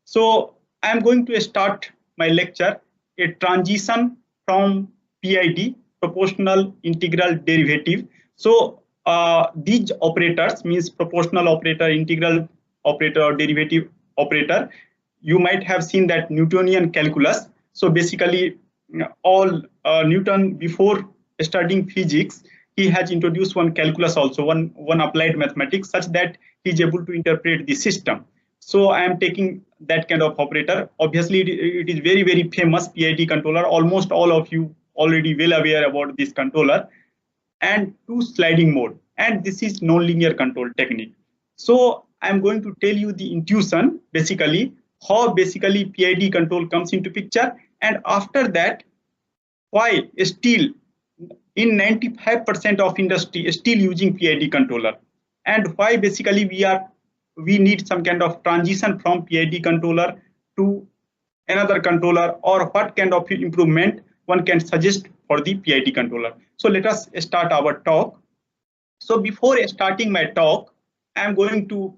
So I am going to start my lecture, a transition from PID, proportional integral derivative. So these operators means proportional operator, integral operator, or derivative operator. You might have seen that Newtonian calculus. So basically, all Newton, before studying physics, he has introduced one calculus also, one applied mathematics, such that he is able to interpret the system. So I am taking that kind of operator. Obviously, it is very, very famous PID controller. Almost all of you already well aware about this controller. And two sliding mode. And this is nonlinear control technique. So I'm going to tell you the intuition, basically, how basically PID control comes into picture. And after that, why still in 95% of industry still using PID controller, and why basically we need some kind of transition from PID controller to another controller, or what kind of improvement one can suggest for the PID controller. So let us start our talk. So before starting my talk, I am going to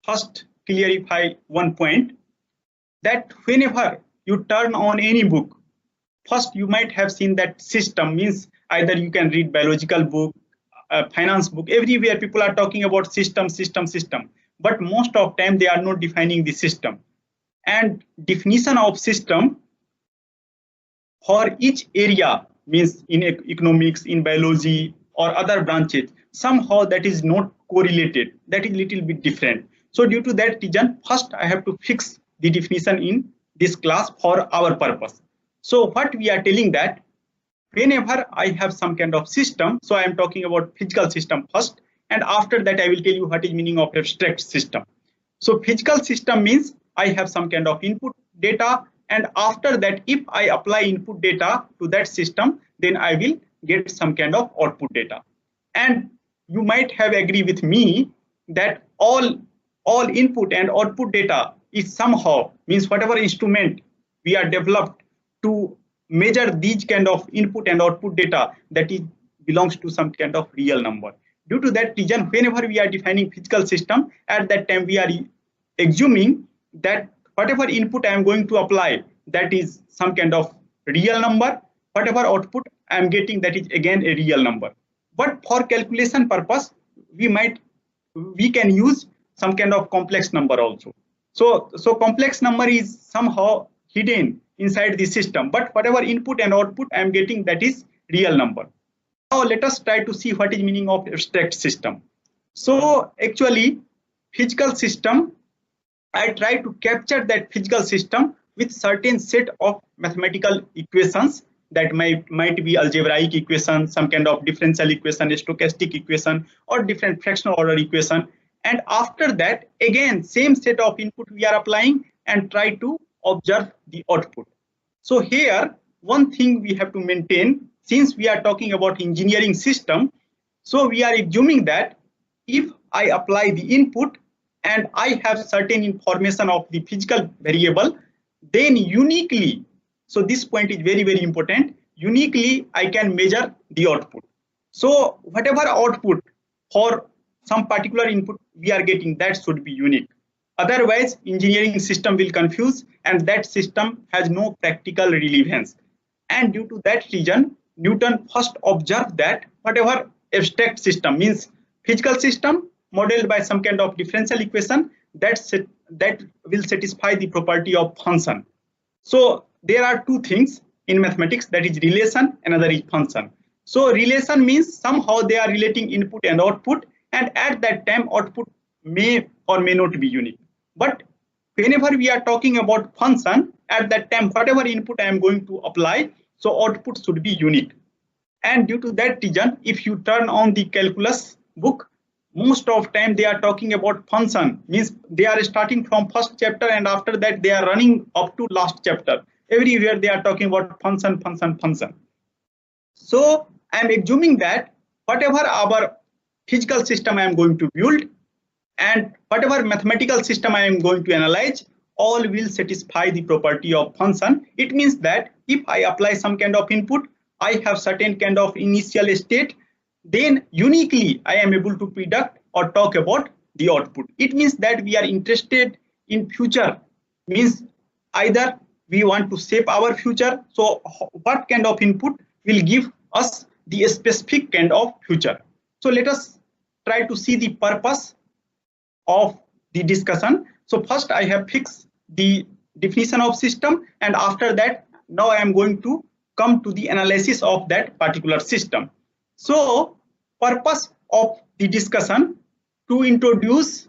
first clarify one point, that whenever you turn on any book, first you might have seen that system means either you can read biological book, finance book, everywhere people are talking about system. But most of time they are not defining the system. And definition of system for each area means in economics, in biology, or other branches, somehow that is not correlated, that is little bit different. So due to that reason, first I have to fix the definition in this class for our purpose. So what we are telling that whenever I have some kind of system, so I am talking about physical system first, and after that I will tell you what is meaning of abstract system. So physical system means I have some kind of input data, and after that if I apply input data to that system, then I will get some kind of output data. And you might have agreed with me that all input and output data is somehow means whatever instrument we are developed to measure these kind of input and output data, that is belongs to some kind of real number. Due to that reason, whenever we are defining physical system, at that time we are assuming that whatever input I am going to apply, that is some kind of real number, whatever output I am getting, that is again a real number. But for calculation purpose, we can use some kind of complex number also. So complex number is somehow hidden inside the system, but whatever input and output I am getting, that is real number. Now let us try to see what is meaning of abstract system. So actually physical system, I try to capture that physical system with certain set of mathematical equations that might be algebraic equation, some kind of differential equation, stochastic equation, or different fractional order equation. And after that, again, same set of input we are applying and try to observe the output. So here, one thing we have to maintain, since we are talking about engineering system, so we are assuming that if I apply the input and I have certain information of the physical variable, then uniquely, so this point is very, very important, uniquely I can measure the output. So whatever output for some particular input we are getting, that should be unique. Otherwise, engineering system will confuse, and that system has no practical relevance. And due to that reason, Newton first observed that whatever abstract system means physical system modeled by some kind of differential equation, that will satisfy the property of function. So there are two things in mathematics, that is relation, another is function. So relation means somehow they are relating input and output, and at that time output may or may not be unique. But whenever we are talking about function, at that time whatever input I am going to apply, so output should be unique. And due to that reason, if you turn on the calculus book, most of time they are talking about function, means they are starting from first chapter and after that they are running up to last chapter. Everywhere they are talking about function. So I am assuming that whatever our physical system I am going to build and whatever mathematical system I am going to analyze, all will satisfy the property of function. It means that if I apply some kind of input, I have certain kind of initial state, then uniquely I am able to predict or talk about the output. It means that we are interested in future means either we want to shape our future, so what kind of input will give us the specific kind of future. So let us try to see the purpose of the discussion. So first I have fixed the definition of system, and after that now I am going to come to the analysis of that particular system. So purpose of the discussion to introduce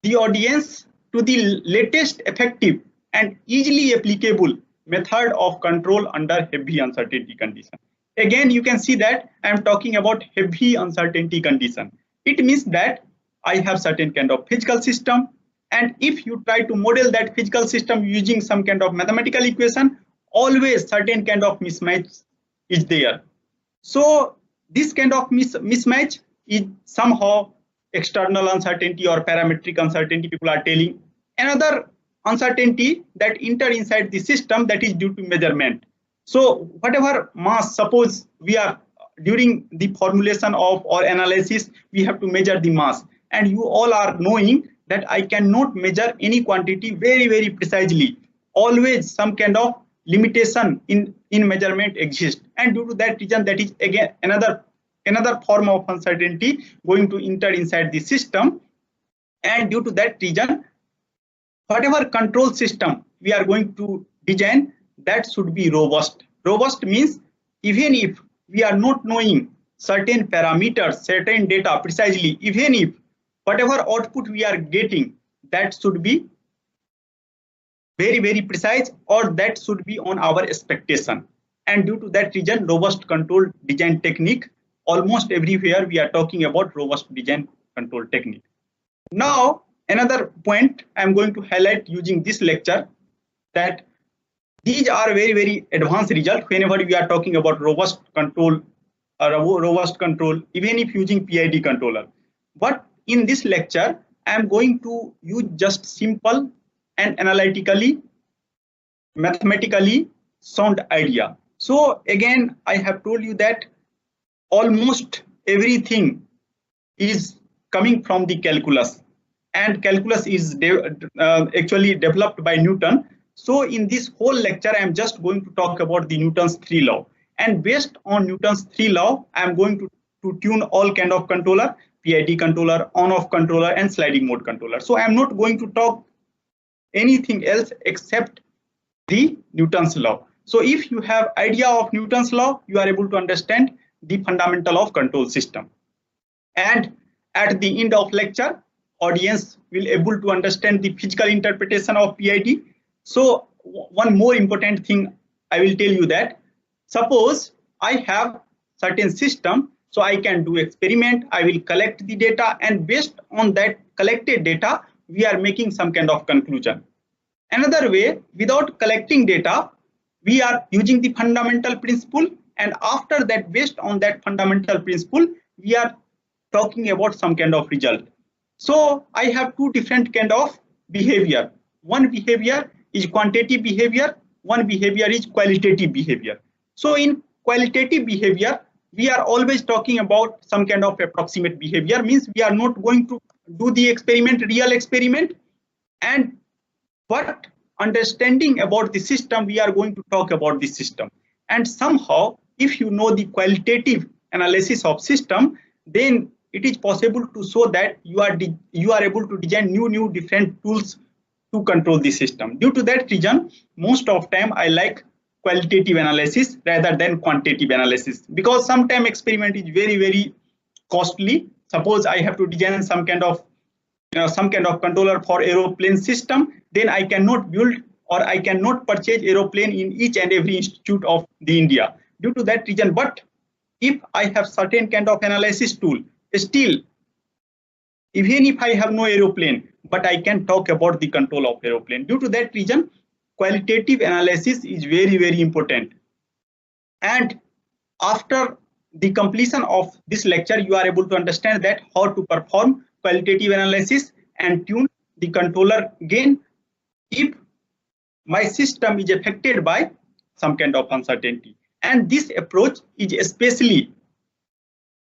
the audience to the latest effective and easily applicable method of control under heavy uncertainty condition. Again, you can see that I am talking about heavy uncertainty condition. It means that I have certain kind of physical system, and if you try to model that physical system using some kind of mathematical equation, always certain kind of mismatch is there. So this kind of mismatch is somehow external uncertainty or parametric uncertainty, people are telling. Another uncertainty that enter inside the system, that is due to measurement. So whatever mass, suppose we are during the formulation of or analysis, we have to measure the mass, and you all are knowing that I cannot measure any quantity very precisely. Always some kind of limitation in measurement exists, and due to that reason, that is again another form of uncertainty going to enter inside the system. And due to that reason, whatever control system we are going to design, that should be robust. Robust means even if we are not knowing certain parameters, certain data precisely, even if whatever output we are getting, that should be very precise, or that should be on our expectation. And due to that reason, robust control design technique, almost everywhere we are talking about robust design control technique. Now another point I am going to highlight using this lecture, that these are very advanced results whenever we are talking about robust control, even if using PID controller. But in this lecture, I am going to use just simple and analytically, mathematically sound idea. So again, I have told you that almost everything is coming from the calculus, and calculus is actually developed by Newton. So in this whole lecture, I am just going to talk about the Newton's 3 law, and based on Newton's 3 law, I am going to tune all kind of controller, PID controller, on-off controller, and sliding mode controller. So I am not going to talk anything else except the Newton's law. So if you have idea of Newton's law, you are able to understand the fundamental of control system. And at the end of lecture, audience will able to understand the physical interpretation of PID. So one more important thing I will tell you, that suppose I have certain system, so I can do experiment, I will collect the data, and based on that collected data, we are making some kind of conclusion. Another way, without collecting data, we are using the fundamental principle, and after that, based on that fundamental principle, we are talking about some kind of result. So I have two different kind of behavior. One behavior is quantitative behavior, one behavior is qualitative behavior. So in qualitative behavior, we are always talking about some kind of approximate behavior, means we are not going to do the experiment, real experiment, and what understanding about the system, we are going to talk about the system. And somehow, if you know the qualitative analysis of system, then it is possible to show that you are able to design new different tools to control the system. Due to that reason, most of time I like qualitative analysis rather than quantitative analysis, because sometimes experiment is very costly. Suppose I have to design some kind of controller for aeroplane system, then I cannot build or I cannot purchase aeroplane in each and every institute of the India. Due to that reason, but if I have certain kind of analysis tool, still even if I have no aeroplane, but I can talk about the control of aeroplane. Due to that reason, qualitative analysis is very important. And after the completion of this lecture, you are able to understand that how to perform qualitative analysis and tune the controller again if my system is affected by some kind of uncertainty. And this approach is especially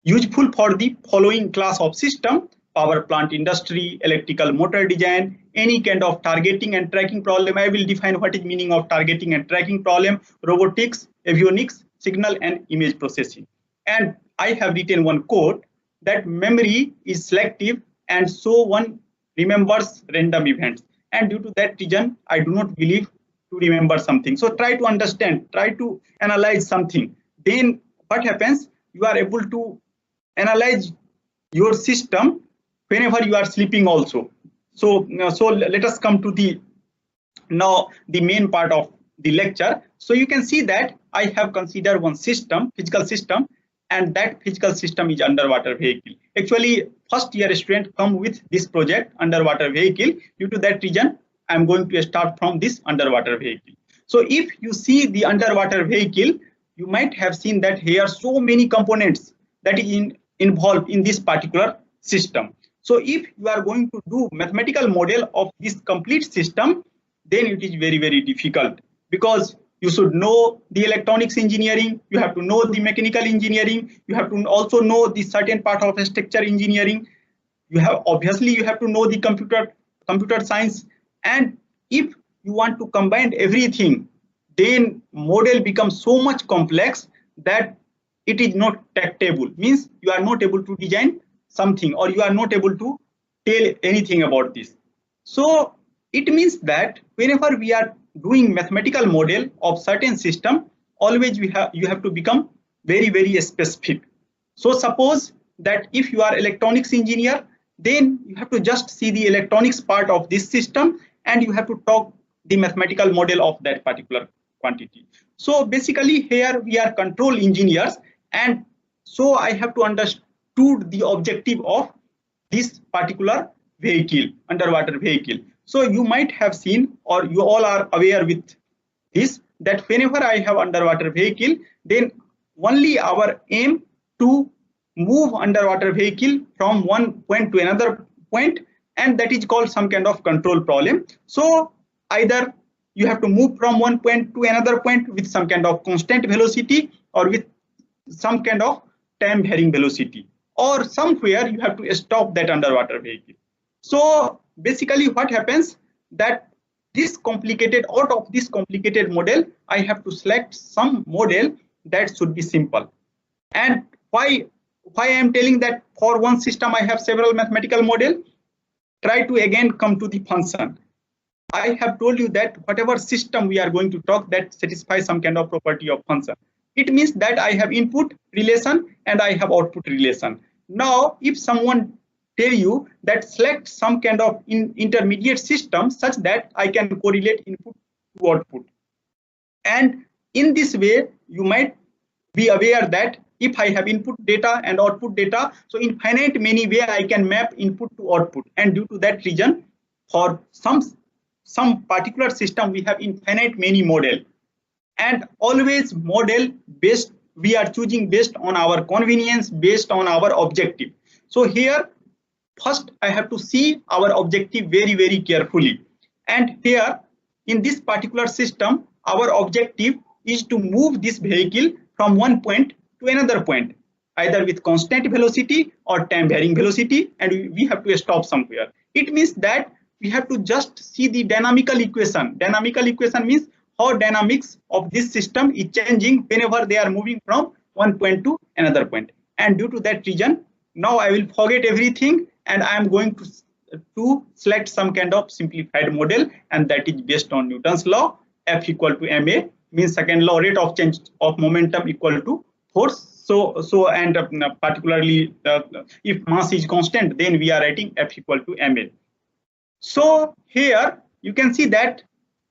useful for the following class of system, power plant industry, electrical motor design, any kind of targeting and tracking problem. I will define what is meaning of targeting and tracking problem, robotics, avionics, signal and image processing. And I have written one code that memory is selective and so one remembers random events. And due to that reason, I do not believe to remember something. So try to understand, try to analyze something. Then what happens? You are able to analyze your system whenever you are sleeping also. So let us come to the main part of the lecture. So you can see that I have considered one system, physical system, and that physical system is underwater vehicle. Actually, first year student come with this project, underwater vehicle. Due to that reason, I am going to start from this underwater vehicle. So if you see the underwater vehicle, you might have seen that here are so many components that is involved in this particular system. So if you are going to do mathematical model of this complete system, then it is very, very difficult, because you should know the electronics engineering, you have to know the mechanical engineering, you have to also know the certain part of structure engineering, you have to know the computer science. And if you want to combine everything, then model becomes so much complex that it is not tractable, means you are not able to design something, or you are not able to tell anything about this. So it means that whenever we are doing mathematical model of certain system, always you have to become very, very specific. So suppose that if you are electronics engineer, then you have to just see the electronics part of this system and you have to talk the mathematical model of that particular quantity. So basically here we are control engineers, and so I have to understood the objective of this particular vehicle, underwater vehicle. So you might have seen, or you all are aware with this, that whenever I have underwater vehicle, then only our aim to move underwater vehicle from one point to another point, and that is called some kind of control problem. So either you have to move from one point to another point with some kind of constant velocity, or with some kind of time varying velocity, or somewhere you have to stop that underwater vehicle. So basically what happens, that this complicated, out of this complicated model, I have to select some model that should be simple. And why I am telling that for one system I have several mathematical model? Try to again come to the function. I have told you that whatever system we are going to talk, that satisfies some kind of property of function. It means that I have input relation and I have output relation. Now if someone tell you that select some kind of intermediate system such that I can correlate input to output, and in this way you might be aware that if I have input data and output data, so infinite many way I can map input to output, and due to that reason for some particular system we have infinite many model, and always model based we are choosing based on our convenience, based on our objective. So here first I have to see our objective very, very carefully, and here in this particular system our objective is to move this vehicle from one point to another point, either with constant velocity or time varying velocity, and we have to stop somewhere. It means that we have to just see the dynamical equation. Dynamical equation means how dynamics of this system is changing whenever they are moving from one point to another point. And due to that reason, now I will forget everything and I am going to select some kind of simplified model, and that is based on Newton's law. F equal to ma, means second law, rate of change of momentum equal to force. So and particularly if mass is constant, then we are writing F equal to ma. So here you can see that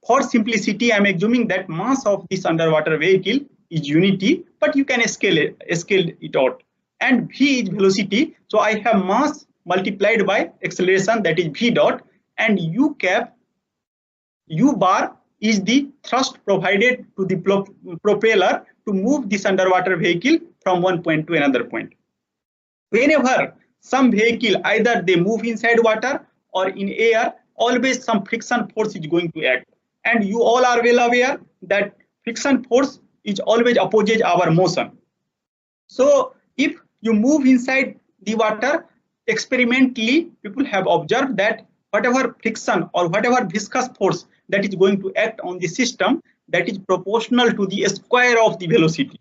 for simplicity I am assuming that mass of this underwater vehicle is unity, but you can scale it out, and v is velocity. So I have mass multiplied by acceleration, that is v dot, and u bar is the thrust provided to the propeller to move this underwater vehicle from one point to another point. Whenever some vehicle either they move inside water or in air, always some friction force is going to act, and you all are well aware that friction force is always opposes our motion. So if you move inside the water, experimentally people have observed that whatever friction or whatever viscous force that is going to act on the system, that is proportional to the square of the velocity.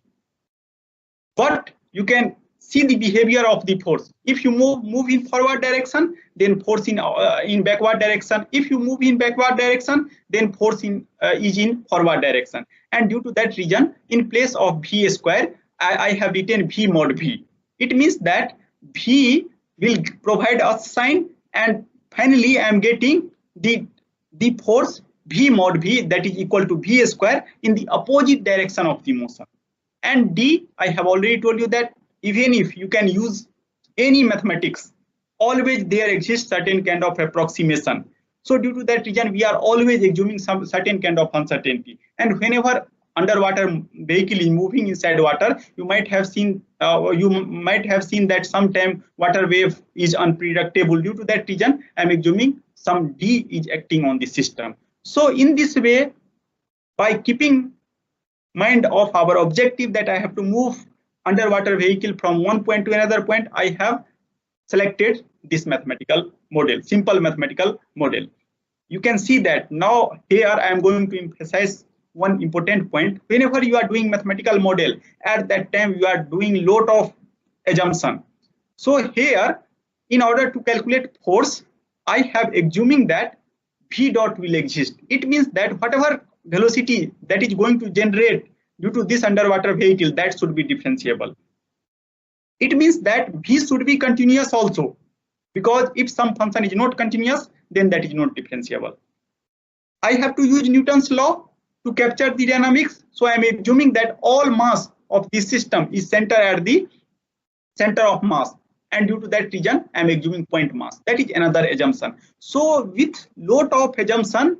But you can see the behavior of the force. If you move in forward direction, then force in backward direction. If you move in backward direction, then force is in forward direction. And due to that reason, in place of v square, I have written v mod v. It means that v will provide us sign, and finally I am getting the force v mod v, that is equal to v square in the opposite direction of the motion. And d, I have already told you that even if you can use any mathematics, always there exists certain kind of approximation. So due to that reason, we are always assuming some certain kind of uncertainty. And whenever underwater vehicle is moving inside water, you might have seen that sometime water wave is unpredictable. Due to that reason, I am assuming some d is acting on the system. So in this way, by keeping mind of our objective that I have to move underwater vehicle from one point to another point, I have selected this mathematical model, simple mathematical model. You can see that now here I am going to emphasize one important point. Whenever you are doing mathematical model, at that time you are doing lot of assumption. So here, in order to calculate force, I have assuming that v dot will exist. It means that whatever velocity that is going to generate due to this underwater vehicle, that should be differentiable. It means that v should be continuous also, because if some function is not continuous, then that is not differentiable. I have to use Newton's law to capture the dynamics. So I am assuming that all mass of this system is centered at the center of mass, and due to that reason I am assuming point mass. That is another assumption. So with lot of assumption,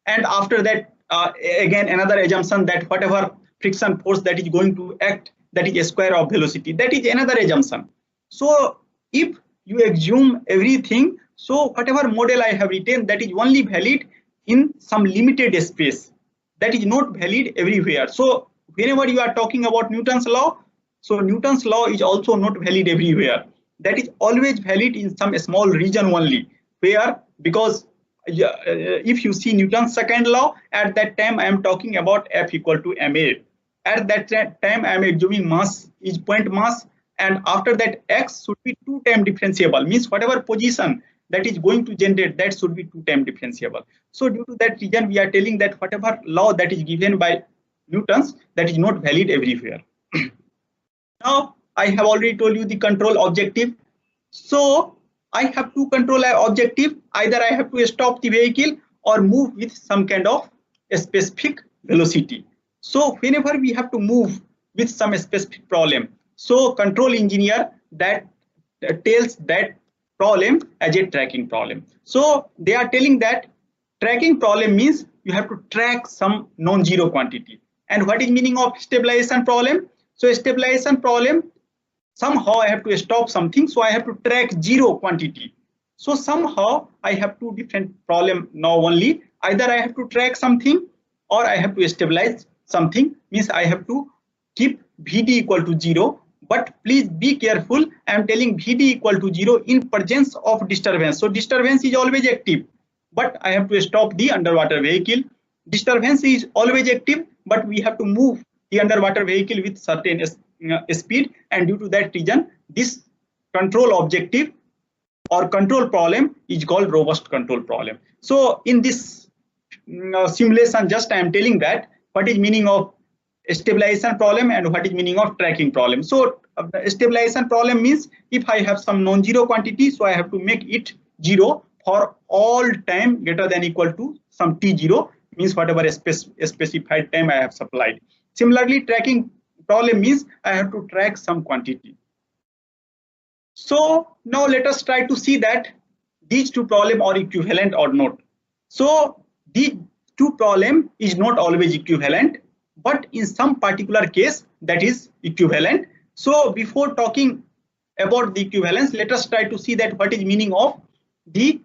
and after that again another assumption that whatever friction force that is going to act, that is a square of velocity, that is another assumption. So if you assume everything, so whatever model I have written, that is only valid in some limited space, that is not valid everywhere. So whenever you are talking about Newton's law, so Newton's law is also not valid everywhere. That is always valid in some small region only, where, because if you see Newton's second law, at that time I am talking about F equal to ma. At that time I am assuming mass is point mass, and after that x should be 2 times differentiable, means whatever position that is going to generate, that should be 2 times differentiable. So due to that reason, we are telling that whatever law that is given by Newton's, that is not valid everywhere. Now I have already told you the control objective. So I have to control an objective. Either I have to stop the vehicle or move with some kind of a specific velocity. So whenever we have to move with some specific problem, so control engineer that tells that problem as a tracking problem. So they are telling that tracking problem means you have to track some non-zero quantity. And what is meaning of stabilization problem? So stabilization problem, somehow I have to stop something, so I have to track zero quantity. So somehow I have two different problem now only. Either I have to track something or I have to stabilize something, means I have to keep Vd equal to 0. But please be careful, I am telling Vd equal to 0 in presence of disturbance. So disturbance is always active, but I have to stop the underwater vehicle. Disturbance is always active, but we have to move the underwater vehicle with certain speed, and due to that reason, this control objective or control problem is called robust control problem. So in this simulation, just I am telling that what is meaning of stabilization problem and what is meaning of tracking problem. So stabilization problem means if I have some non-zero quantity, so I have to make it 0 for all time greater than equal to some t0, means whatever specified time I have supplied. Similarly, tracking problem means I have to track some quantity. So now let us try to see that these two problems are equivalent or not. So these two problems is not always equivalent, but in some particular case that is equivalent. So before talking about the equivalence, let us try to see that what is meaning of the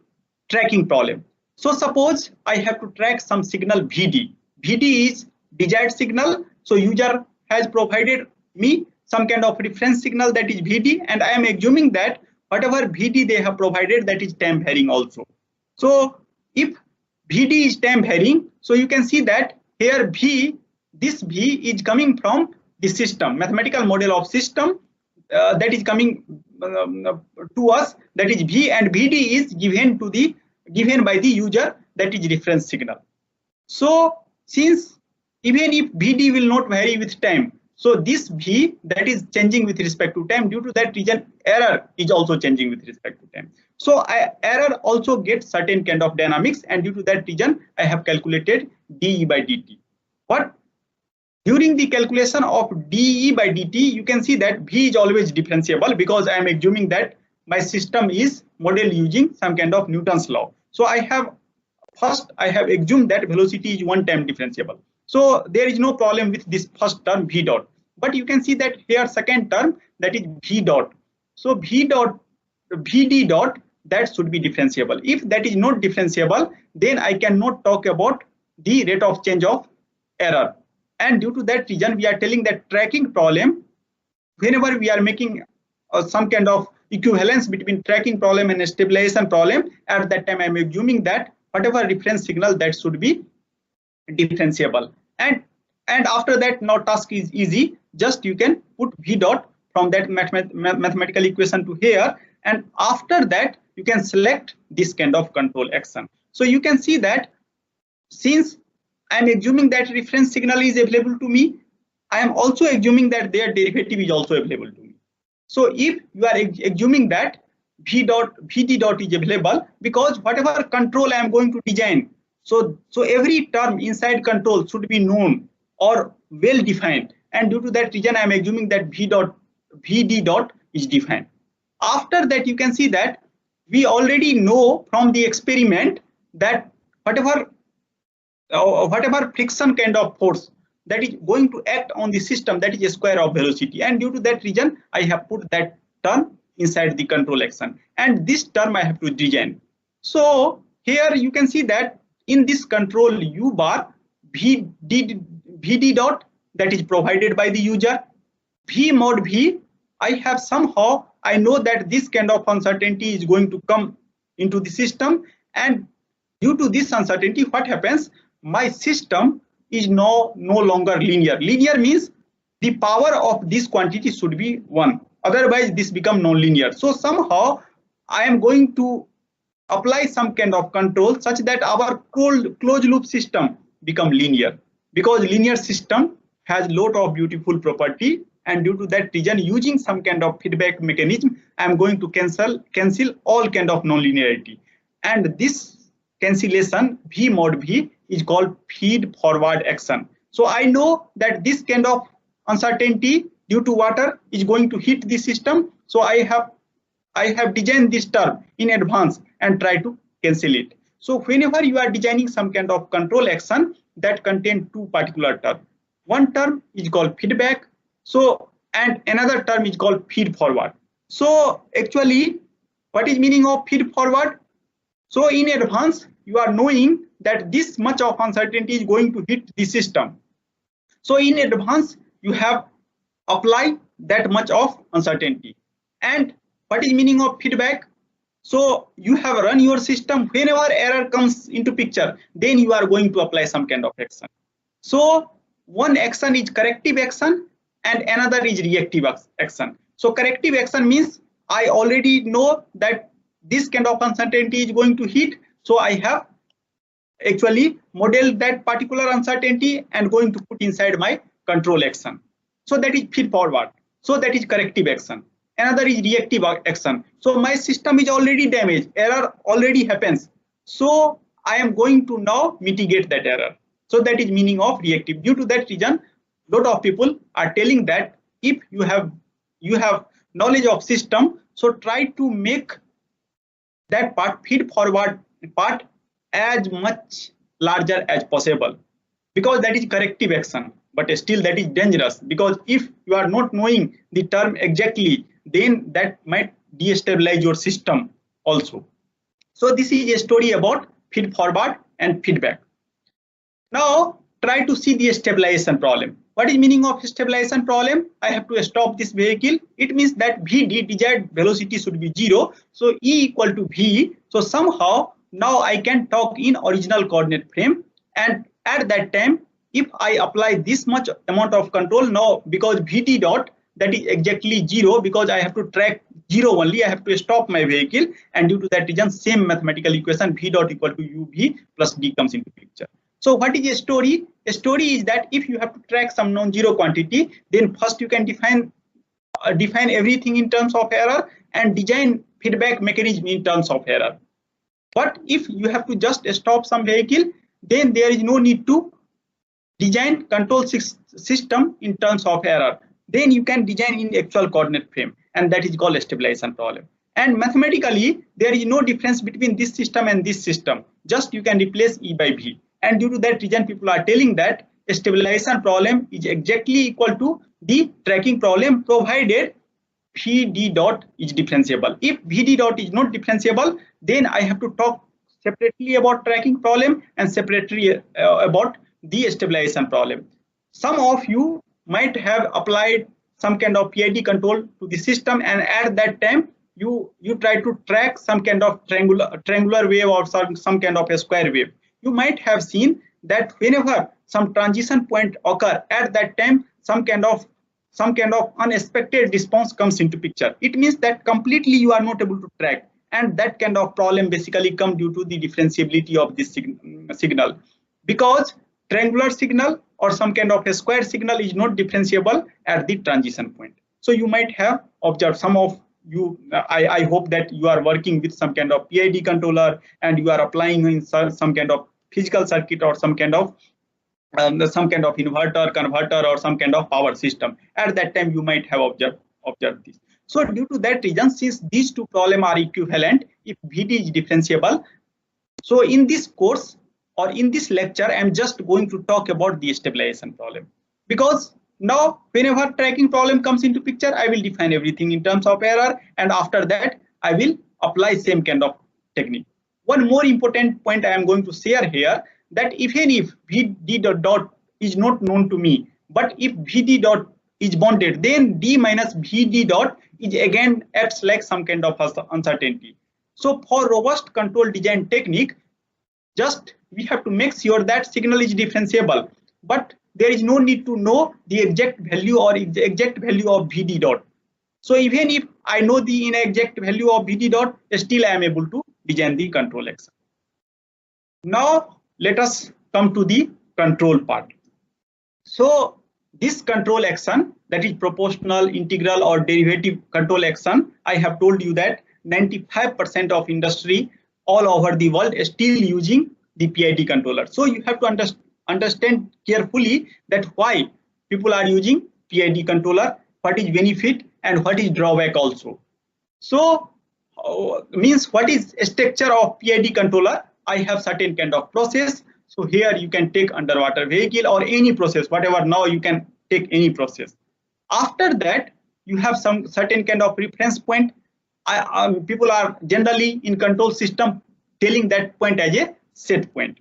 tracking problem. So suppose I have to track some signal Vd. Vd is desired signal. So user has provided me some kind of reference signal, that is Vd, and I am assuming that whatever VD they have provided, that is time varying also. So if VD is time varying, so you can see that here this V is coming from the system, mathematical model of system that is coming to us, that is V, and VD is given by the user, that is reference signal. So since even if VD will not vary with time, so this V that is changing with respect to time, due to that reason error is also changing with respect to time. So error also gets certain kind of dynamics, and due to that reason I have calculated dE by dt. But during the calculation of dE by dt, you can see that V is always differentiable, because I am assuming that my system is modeled using some kind of Newton's law. So I have assumed that velocity is one time differentiable. So there is no problem with this first term V dot. But you can see that here second term, that is V dot. So VD dot, that should be differentiable. If that is not differentiable, then I cannot talk about the rate of change of error. And due to that reason, we are telling that tracking problem, whenever we are making some kind of equivalence between tracking problem and stabilization problem, at that time I am assuming that whatever reference signal, that should be differentiable. And after that, now task is easy. Just you can put V dot from that mathematical equation to here, and after that you can select this kind of control action. So you can see that since I am assuming that reference signal is available to me, I am also assuming that their derivative is also available to me. So if you are assuming that VD dot is available, because whatever control I am going to design, so every term inside control should be known or well defined, and due to that reason I am assuming that VD dot is defined. After that, you can see that we already know from the experiment that whatever friction kind of force that is going to act on the system, that is a square of velocity, and due to that reason I have put that term inside the control action, and this term I have to design. So here you can see that in this control U bar, VD dot, that is provided by the user. V mod V, I know that this kind of uncertainty is going to come into the system, and due to this uncertainty, what happens? My system is no longer linear. Linear means the power of this quantity should be 1. Otherwise, this becomes non-linear. So somehow I am going to apply some kind of control such that our closed loop system become linear, because linear system has lot of beautiful property, and due to that reason, using some kind of feedback mechanism, I am going to cancel all kind of non-linearity, and this cancellation V mod V is called feed forward action. So I know that this kind of uncertainty due to water is going to hit the system, so I have designed this term in advance and try to cancel it. So whenever you are designing some kind of control action that contain two particular terms, one term is called feedback, so and another term is called feed forward. So actually, what is meaning of feed forward? So in advance, you are knowing that this much of uncertainty is going to hit the system. So in advance, you have applied that much of uncertainty. And what is meaning of feedback? So you have run your system. Whenever error comes into picture, then you are going to apply some kind of action. So one action is corrective action and another is reactive action. So corrective action means I already know that this kind of uncertainty is going to hit. So I have actually modeled that particular uncertainty and going to put inside my control action. So that is feed forward. So that is corrective action. Another is reactive action. So my system is already damaged. Error already happens. So I am going to now mitigate that error. So that is meaning of reactive. Due to that reason, lot of people are telling that if you have knowledge of system, so try to make that part, feed forward part, as much larger as possible, because that is corrective action. But still that is dangerous, because if you are not knowing the term exactly, then that might destabilize your system also. So this is a story about feed forward and feedback. Now try to see the stabilization problem. What is meaning of stabilization problem? I have to stop this vehicle. It means that Vd, desired velocity, should be 0. So E equal to V. So somehow now I can talk in original coordinate frame, and at that time if I apply this much amount of control now, because Vd dot, that is exactly 0, because I have to track 0 only, I have to stop my vehicle, and due to that reason same mathematical equation V dot equal to uv plus d comes into picture. So what is a story? A story is that if you have to track some non-zero quantity, then first you can define everything in terms of error and design feedback mechanism in terms of error. But if you have to just stop some vehicle, then there is no need to design control system in terms of error. Then you can design in actual coordinate frame, and that is called a stabilization problem. And mathematically there is no difference between this system and this system, just you can replace E by V. And due to that reason people are telling that a stabilization problem is exactly equal to the tracking problem, provided Vd dot is differentiable. If Vd dot is not differentiable, then I have to talk separately about tracking problem and separately about the stabilization problem. Some of you might have applied some kind of PID control to the system, and at that time you try to track some kind of triangular wave or some kind of a square wave. You might have seen that whenever some transition point occur, at that time some kind of unexpected response comes into picture. It means that completely you are not able to track, and that kind of problem basically come due to the differentiability of this signal, because triangular signal or some kind of a square signal is not differentiable at the transition point. So you might have observed, some of you, I hope that you are working with some kind of PID controller and you are applying in some kind of physical circuit or some kind of inverter, converter, or some kind of power system. At that time you might have observed this. So due to that reason, since these two problems are equivalent, if Vd is differentiable, so in this course or in this lecture I am just going to talk about the stabilization problem, because now whenever tracking problem comes into picture, I will define everything in terms of error, and after that I will apply same kind of technique. One more important point I am going to share here, that even if Vd dot is not known to me, but if Vd dot is bounded, then d minus Vd dot is again acts like some kind of uncertainty. So for robust control design technique, just we have to make sure that signal is differentiable, but there is no need to know the exact value or the exact value of Vd dot. So even if I know the inexact value of Vd dot, still I am able to design the control action. Now let us come to the control part. So this control action, that is proportional, integral, or derivative control action, I have told you that 95% of industry all over the world is still using the PID controller. So you have to understand carefully that why people are using PID controller, what is benefit and what is drawback also. So means what is structure of PID controller? I have certain kind of process. So here you can take underwater vehicle or any process, whatever, now you can take any process. After that you have some certain kind of reference point. People are generally in control system telling that point as a set point,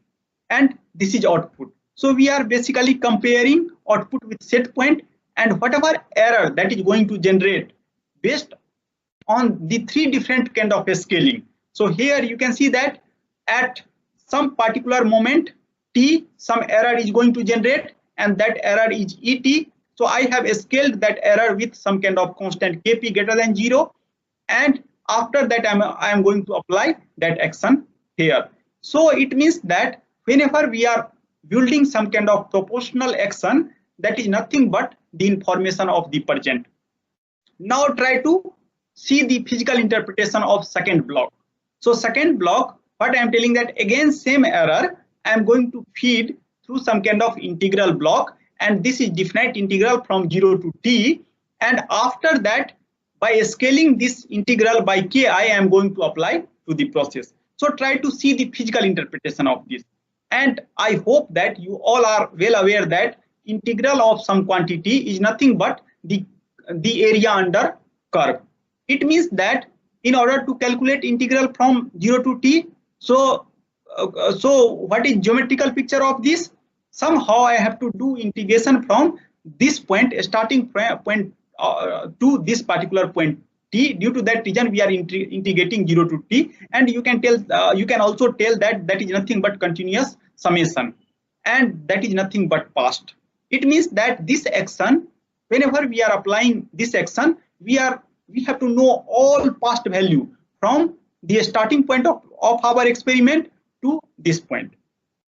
and this is output. So we are basically comparing output with set point, and whatever error that is going to generate based on the three different kind of scaling. So here you can see that at some particular moment t, some error is going to generate, and that error is et. So I have scaled that error with some kind of constant kp greater than 0, and after that I am going to apply that action here. So it means that whenever we are building some kind of proportional action, that is nothing but the information of the present. Now try to see the physical interpretation of second block. So second block, what I am telling, that again same error I am going to feed through some kind of integral block, and this is definite integral from 0 to t, and after that by scaling this integral by ki, I am going to apply to the process. So try to see the physical interpretation of this, and I hope that you all are well aware that integral of some quantity is nothing but the area under curve. It means that in order to calculate integral from 0 to t, so what is geometrical picture of this? Somehow I have to do integration from this point, starting point to this particular point t. Due to that reason, we are integrating 0 to t, and you can tell, you can also tell that that is nothing but continuous summation, and that is nothing but past. It means that this action, whenever we are applying this action, we have to know all past value from the starting point of our experiment to this point.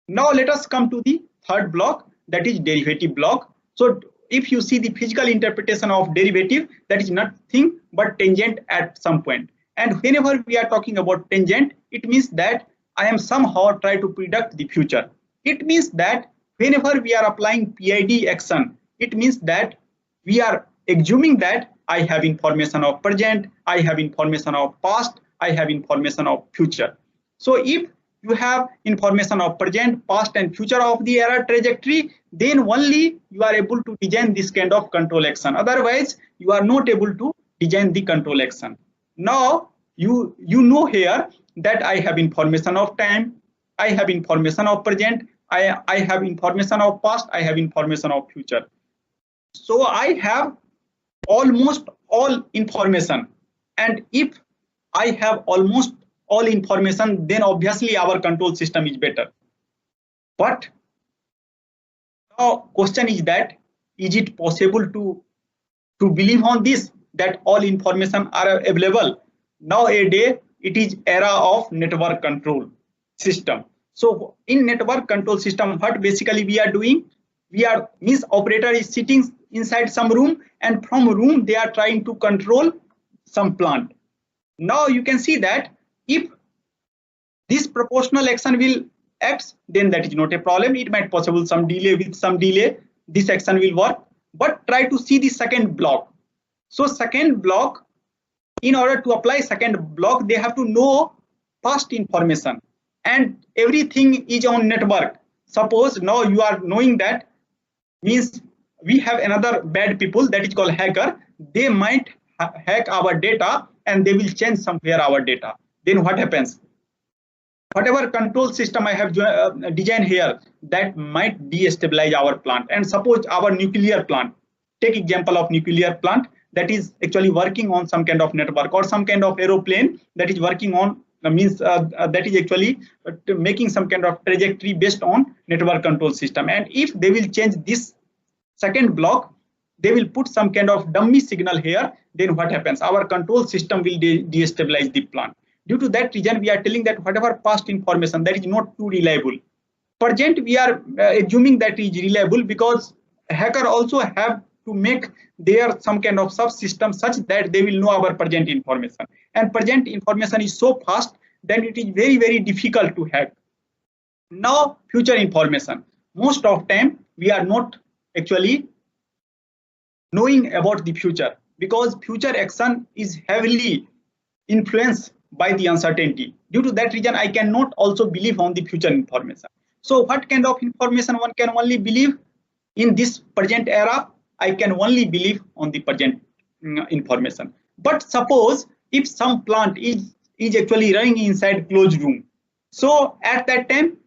Now let us come to the third block, that is derivative block. So if you see the physical interpretation of derivative, that is nothing but tangent at some point. And whenever we are talking about tangent, it means that I am somehow trying to predict the future. It means that whenever we are applying PID action, it means that we are assuming that I have information of present, I have information of past, I have information of future. So if you have information of present, past and future of the error trajectory, then only you are able to design this kind of control action. Otherwise, you are not able to design the control action. Now, you know here that I have information of time, I have information of present, I have information of past, I have information of future. So I have almost all information, and if I have almost all information, then obviously our control system is better. But now question is that, is it possible to believe on this, that all information are available? Nowadays it is era of network control system. So in network control system, what basically we are doing, means operator is sitting inside some room, and from room they are trying to control some plant. Now you can see that if this proportional action will act, then that is not a problem. It might possible some delay, with some delay this action will work. But try to see the second block. So second block, in order to apply second block, they have to know past information, and everything is on network. Suppose now you are knowing that, means we have another bad people, that is called hacker. They might hack our data and they will change somewhere our data. Then what happens? Whatever control system I have designed here, that might destabilize our plant. And suppose our nuclear plant, take example of nuclear plant that is actually working on some kind of network, or some kind of aeroplane that is working on, that is actually making some kind of trajectory based on network control system. And if they will change this second block, they will put some kind of dummy signal here, then what happens? Our control system will destabilize the plant. Due to that reason, we are telling that whatever past information, that is not too reliable. Present, we are assuming that is reliable, because hacker also have to make their some kind of subsystem such that they will know our present information. And present information is so fast that it is very, very difficult to hack. Now, future information. Most of time, we are not actually knowing about the future, because future action is heavily influenced by the uncertainty. Due to that reason, I cannot also believe on the future information. So what kind of information one can only believe in this present era? I can only believe on the present information. But suppose if some plant is actually running inside closed room, so at that time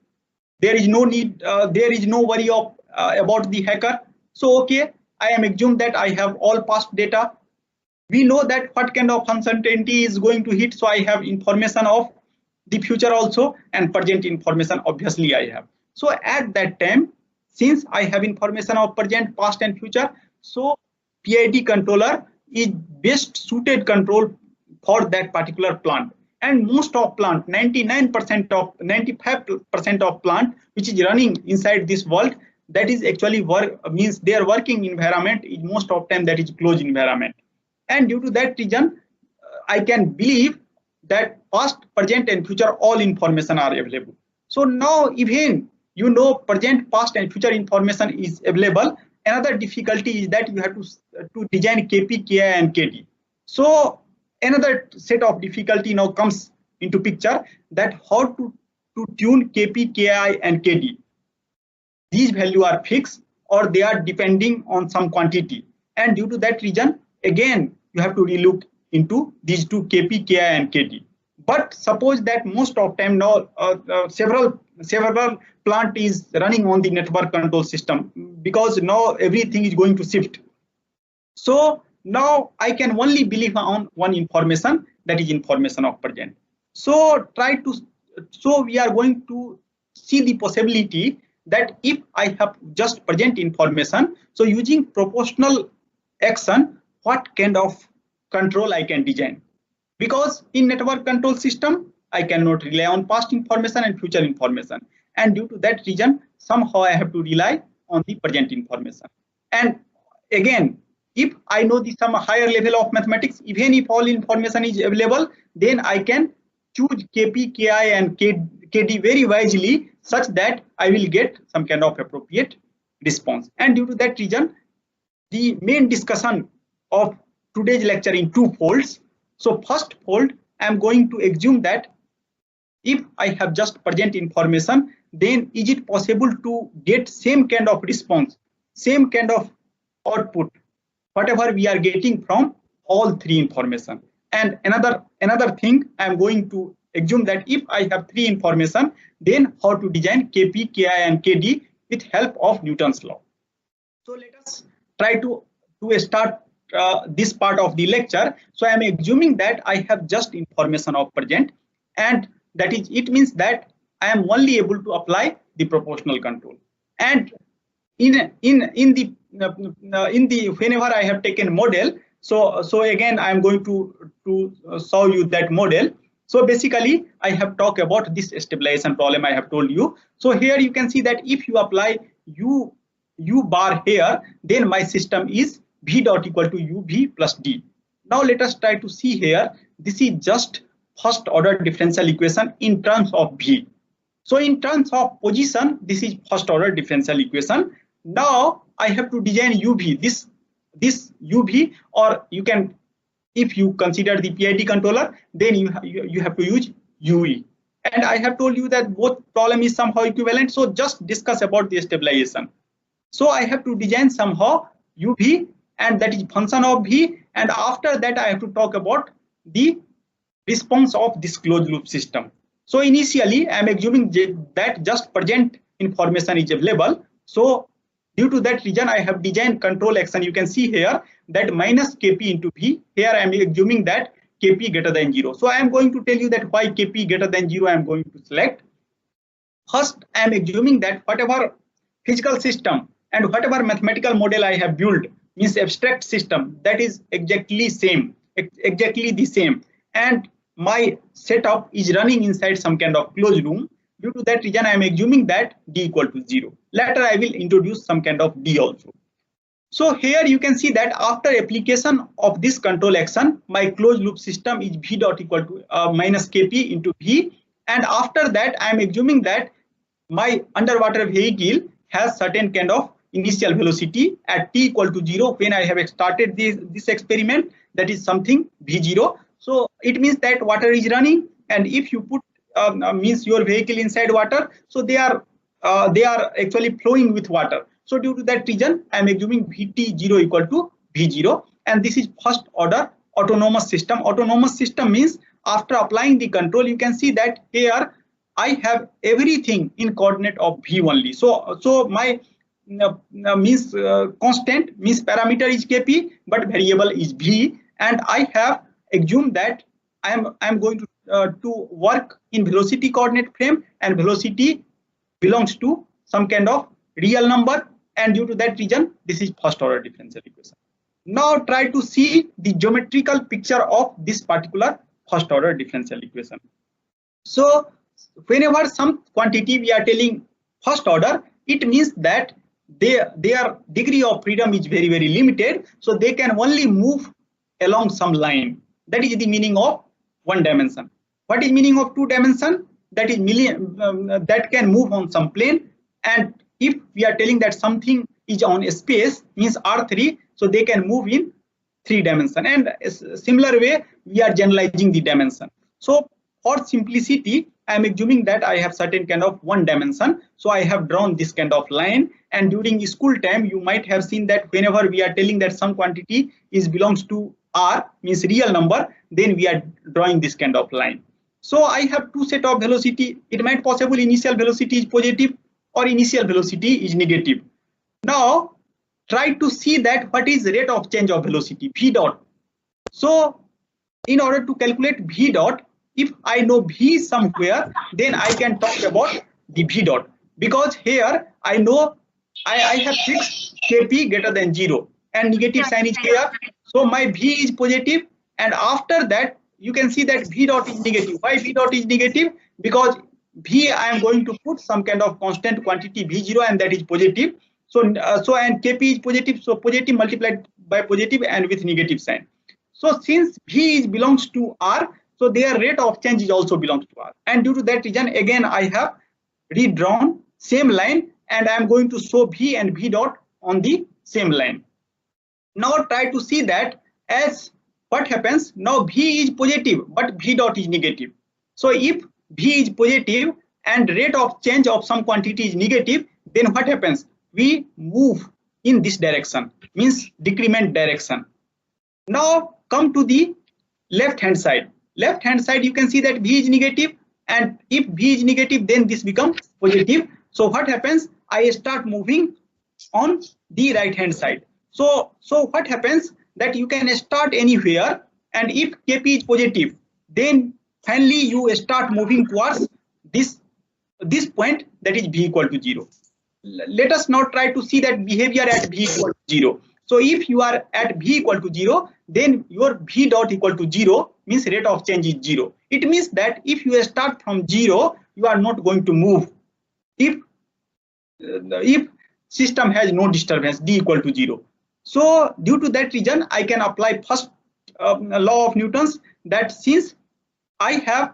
there is no need, there is no worry of about the hacker. So okay, I am assumed that I have all past data. We know that what kind of uncertainty is going to hit, so I have information of the future also, and present information obviously I have. So at that time, since I have information of present, past and future, so PID controller is best suited control for that particular plant. And most of plant, 99% of 95% of plant which is running inside this world, that is actually means their working environment is most of time that is closed environment. And due to that reason, I can believe that past, present and future all information are available. So now even you know present, past and future information is available. Another difficulty is that you have to design KP, KI and KD. So another set of difficulty now comes into picture, that how to tune KP, KI and KD. These values are fixed or they are depending on some quantity. And due to that reason, again, you have to relook into these two KP, KI and KD. But suppose that most of time now several plant is running on the network control system. because now everything is going to shift. So now I can only believe on one information, that is information of present. So we are going to see the possibility that if I have just present information, so using proportional action, what kind of control I can design. Because in network control system, I cannot rely on past information and future information. And due to that reason, somehow I have to rely on the present information. And again, if I know some higher level of mathematics, even if all information is available, then I can choose KP, KI, and KD very wisely, such that I will get some kind of appropriate response. And due to that reason, the main discussion of today's lecture in two folds. So first fold, I am going to assume that if I have just present information, then is it possible to get same kind of response, same kind of output, whatever we are getting from all three information. And another thing, I am going to assume that if I have three information, then how to design KP, KI, and KD with help of Newton's law. So let us try to start this part of the lecture. So I am assuming that I have just information of present, and that is, it means that I am only able to apply the proportional control. And in the whenever I have taken model, so again I am going to show you that model. So basically I have talked about this stabilization problem I have told you. So here you can see that if you apply U bar here, then my system is V dot equal to UV plus D. Now let us try to see here. This is just first order differential equation in terms of V. So in terms of position, this is first order differential equation. Now I have to design UV, this UV, or you can, if you consider the PID controller, then you have to use UE. And I have told you that both problem is somehow equivalent. So just discuss about the stabilization. So I have to design somehow UV, and that is function of V. And after that, I have to talk about the response of this closed loop system. So initially, I am assuming that just present information is available. So due to that reason, I have designed control action. You can see here that minus Kp into V. Here I am assuming that Kp greater than 0. So I am going to tell you that why Kp greater than 0 I am going to select. First, I am assuming that whatever physical system and whatever mathematical model I have built, means abstract system, that is exactly the same. And my setup is running inside some kind of closed room. Due to that reason, I am assuming that D equal to 0. Later, I will introduce some kind of D also. So here you can see that after application of this control action, my closed loop system is V dot equal to minus Kp into V. And after that, I am assuming that my underwater vehicle has certain kind of initial velocity at t equal to 0 when I have started this experiment, that is something V0. So it means that water is running, and if you put means your vehicle inside water, so they are actually flowing with water. So due to that reason, I am assuming Vt0 equal to V0, and this is first order autonomous system. Autonomous system means after applying the control, you can see that here I have everything in coordinate of V only. So my means constant means parameter is Kp, but variable is V, and I have assumed that I am going to work in velocity coordinate frame, and velocity belongs to some kind of real number, and due to that reason, this is first order differential equation. Now try to see the geometrical picture of this particular first order differential equation. So whenever some quantity we are telling first order, it means that their degree of freedom is very, very limited. So they can only move along some line. That is the meaning of one dimension. What is meaning of two dimension? That is that can move on some plane. And if we are telling that something is on a space, means R3, so they can move in 3 dimension. And similar way, we are generalizing the dimension. So for simplicity, I am assuming that I have certain kind of one dimension. So I have drawn this kind of line. And during school time, you might have seen that whenever we are telling that some quantity belongs to R, means real number, then we are drawing this kind of line. So I have two set of velocity. It might possible initial velocity is positive or initial velocity is negative. Now try to see that what is rate of change of velocity, v dot. So in order to calculate v dot, if I know v somewhere, then I can talk about the v dot, because here I know I have fixed kp greater than 0 and negative sign is here. So my v is positive, and after that you can see that v dot is negative. Why v dot is negative? Because v I am going to put some kind of constant quantity v0, and that is positive. So and kp is positive, so positive multiplied by positive and with negative sign. So since v is belongs to r, so their rate of change is also belongs to r, and due to that reason again I have redrawn same line, and I am going to show v and v dot on the same line. Now try to see that as what happens. Now v is positive but v dot is negative. So if v is positive and rate of change of some quantity is negative, then what happens? We move in this direction, means decrement direction. Now come to the left hand side. Left hand side you can see that v is negative, and if v is negative then this becomes positive. So what happens? I start moving on the right hand side. So what happens that you can start anywhere, and if kp is positive, then finally you start moving towards this point, that is v equal to 0. Let us now try to see that behavior at v equal to 0. So if you are at v equal to 0, then your v dot equal to 0 means rate of change is 0. It means that if you start from 0, you are not going to move if system has no disturbance, d equal to 0. So due to that reason I can apply first law of Newton's, that since I have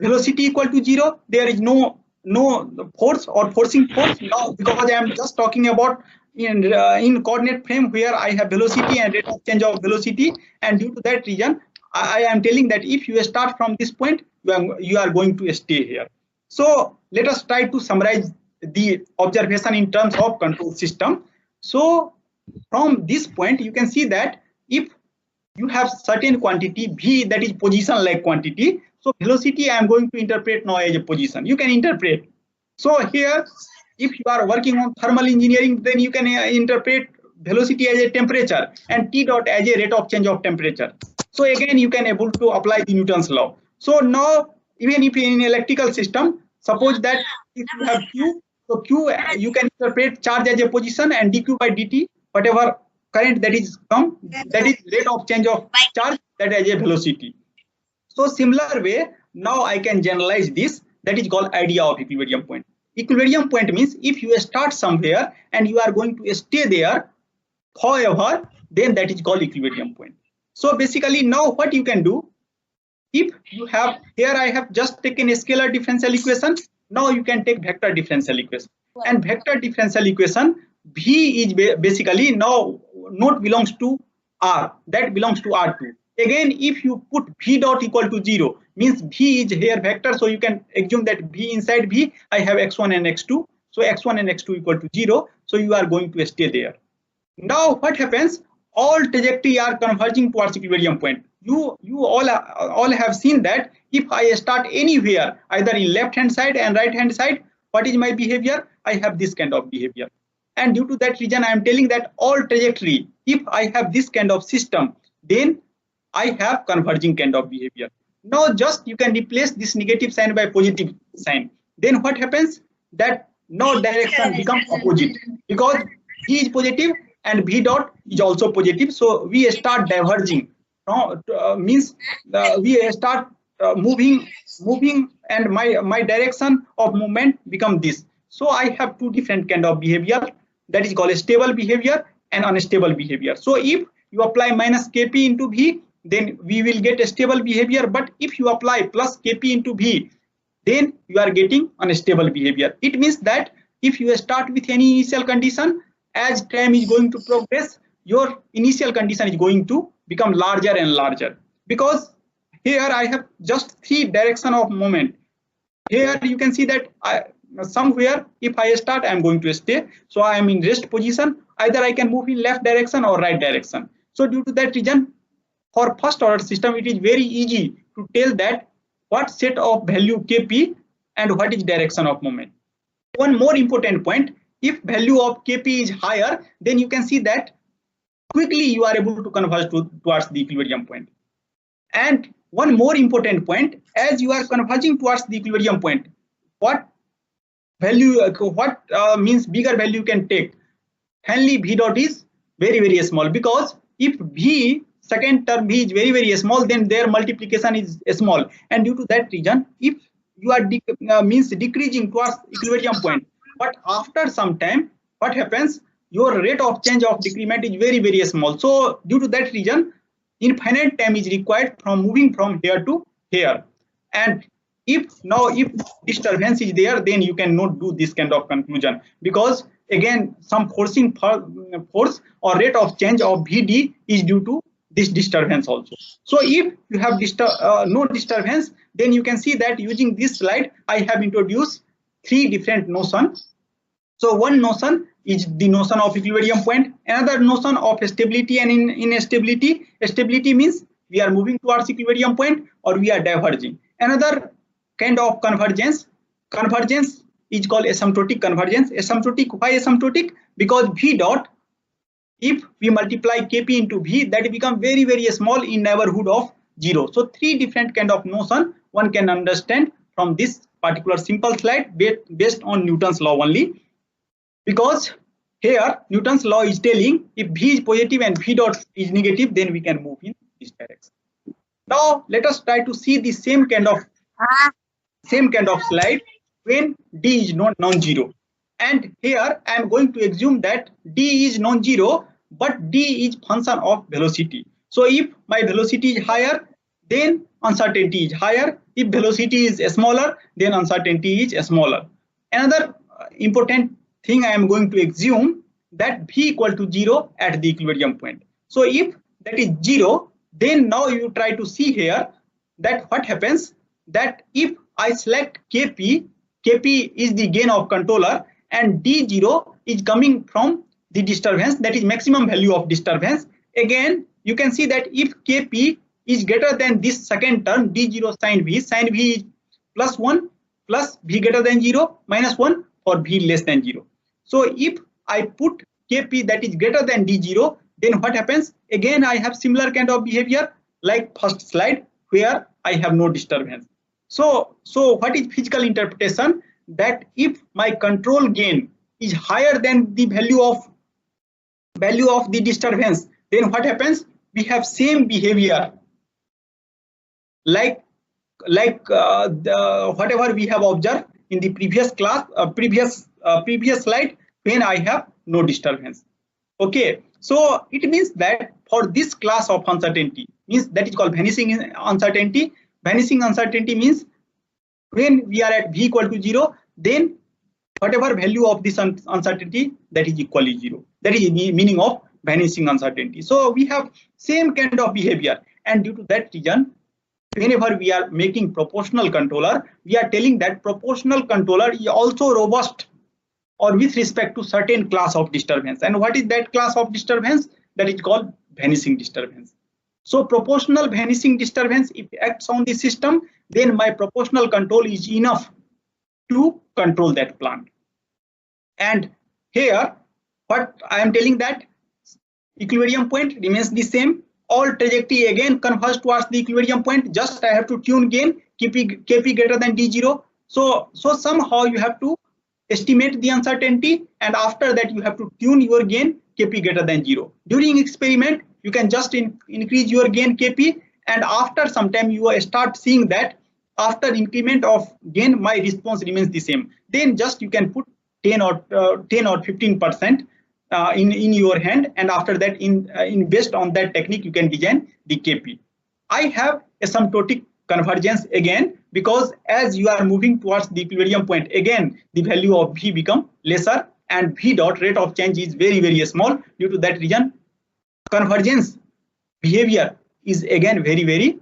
velocity equal to 0, there is no force or forcing force. Now because I am just talking about in coordinate frame where I have velocity and rate of change of velocity, and due to that reason I am telling that if you start from this point, you are going to stay here. So let us try to summarize the observation in terms of control system. So from this point you can see that if you have certain quantity v, that is position like quantity, so velocity I am going to interpret now as a position. You can interpret. So here if you are working on thermal engineering, then you can interpret velocity as a temperature and t dot as a rate of change of temperature. So again you can able to apply the Newton's law. So now even if in electrical system, suppose that if you have q, so q you can interpret charge as a position, and dq by dt, whatever current that is come, that is rate of change of charge, that as a velocity. So similar way now I can generalize this, that is called idea of equilibrium point. Equilibrium point means if you start somewhere and you are going to stay there forever, then that is called equilibrium point. So basically now what you can do, if you have here I have just taken a scalar differential equation, now you can take vector differential equation, and vector differential equation v is basically now not belongs to r, that belongs to r2. Again if you put v dot equal to 0, means v is here vector, so you can assume that v inside v I have x1 and x2, so x1 and x2 equal to 0, so you are going to stay there. Now what happens? All trajectory are converging towards equilibrium point. You all have seen that if I start anywhere, either in left hand side and right hand side, what is my behavior? I have this kind of behavior, and due to that reason I am telling that all trajectory, if I have this kind of system, then I have converging kind of behavior. Now just you can replace this negative sign by positive sign. Then what happens? That now direction becomes opposite, because v is positive and v dot is also positive. So we start diverging. Means we start moving, and my direction of movement become this. So I have two different kind of behavior, that is called stable behavior and unstable behavior. So if you apply minus kp into v, then we will get a stable behavior, but if you apply plus kp into v, then you are getting unstable behavior. It means that if you start with any initial condition, as time is going to progress, your initial condition is going to become larger and larger, because here I have just 3 direction of movement. Here you can see that somewhere if I start, I am going to stay, so I am in rest position. Either I can move in left direction or right direction. So due to that reason, for first order system it is very easy to tell that what set of value kp and what is direction of movement. One more important point, if value of Kp is higher, then you can see that quickly you are able to converge towards the equilibrium point. And one more important point, as you are converging towards the equilibrium point, what value, means bigger value you can take? Finally, V dot is very small, because if V, second term V is very small, then their multiplication is small, and due to that reason, if you are decreasing towards equilibrium point, but after some time, what happens? Your rate of change of decrement is very small. So due to that reason, infinite time is required from moving from here to here. And if disturbance is there, then you cannot do this kind of conclusion, because again some forcing force or rate of change of Vd is due to this disturbance also. So if you have no disturbance, then you can see that using this slide I have introduced three different notions. So one notion is the notion of equilibrium point, another notion of stability and instability. Stability means we are moving towards equilibrium point or we are diverging. Another kind of convergence is called asymptotic convergence. Asymptotic, why asymptotic? Because V dot, if we multiply Kp into V, that become very small in neighborhood of 0. So three different kind of notion one can understand from this particular simple slide based on Newton's law only. Because here Newton's law is telling if V is positive and V dot is negative, then we can move in this direction. Now let us try to see the same kind of slide when D is non-zero. And here I am going to assume that D is non-zero, but D is function of velocity. So if my velocity is higher, then uncertainty is higher. If velocity is smaller, then uncertainty is smaller. Another important thing, I am going to assume that V equal to 0 at the equilibrium point. So if that is 0, then now you try to see here that what happens, that if I select Kp is the gain of controller and D0 is coming from the disturbance, that is maximum value of disturbance. Again, you can see that if Kp is greater than this second term D0 sin V is plus 1 plus V greater than 0 minus 1 for V less than 0. So if I put Kp that is greater than D0, then what happens? Again, I have similar kind of behavior like first slide where I have no disturbance. So what is physical interpretation? That if my control gain is higher than the value of the disturbance, then what happens? We have same behavior like whatever we have observed in the previous class, previous slide when I have no disturbance. Okay, so it means that for this class of uncertainty, means that is called vanishing uncertainty. Vanishing uncertainty means when we are at V equal to 0, then whatever value of this uncertainty, that is equally 0. That is the meaning of vanishing uncertainty. So we have same kind of behavior, and due to that reason, whenever we are making proportional controller, we are telling that proportional controller is also robust or with respect to certain class of disturbance. And what is that class of disturbance? That is called vanishing disturbance. So proportional vanishing disturbance, if it acts on the system, then my proportional control is enough to control that plant. And here, what I am telling that equilibrium point remains the same. All trajectory again converge towards the equilibrium point. Just I have to tune gain Kp greater than D0. So somehow you have to estimate the uncertainty, and after that you have to tune your gain Kp greater than 0. During experiment, you can just increase your gain Kp, and after some time you start seeing that after increment of gain, my response remains the same. Then just you can put 10 or 15% in your hand, and after that, in based on that technique, you can design the Kp. I have asymptotic convergence again, because as you are moving towards the equilibrium point, again the value of V become lesser and V dot rate of change is very small. Due to that reason, convergence behavior is again very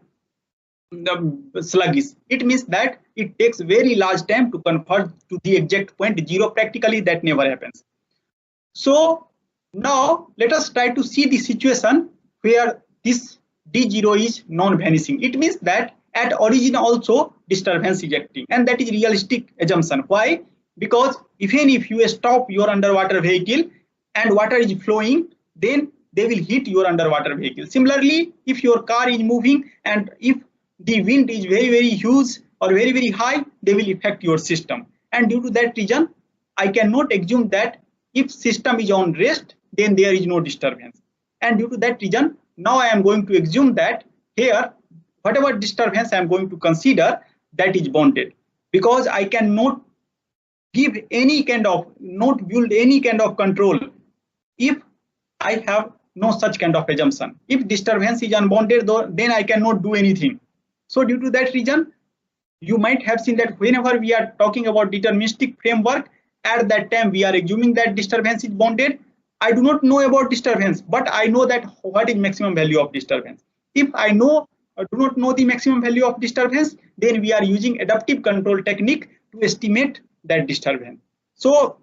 sluggish. It means that it takes very large time to converge to the exact point 0. Practically that never happens. So now let us try to see the situation where this D0 is non-vanishing. It means that at origin also disturbance is acting, and that is realistic assumption. Why? because even if you stop your underwater vehicle and water is flowing, then they will hit your underwater vehicle. Similarly, if your car is moving and if the wind is very huge or very high, they will affect your system. And due to that reason, I cannot assume that if system is on rest, then there is no disturbance. And due to that reason, now I am going to assume that here, whatever disturbance I am going to consider, that is bounded, because I cannot give any kind of, not build any kind of control if I have no such kind of assumption. If disturbance is unbounded, then I cannot do anything. So due to that reason, you might have seen that whenever we are talking about deterministic framework, at that time we are assuming that disturbance is bounded. I do not know about disturbance, but I know that what is maximum value of disturbance. If I know or do not know the maximum value of disturbance, then we are using adaptive control technique to estimate that disturbance. So,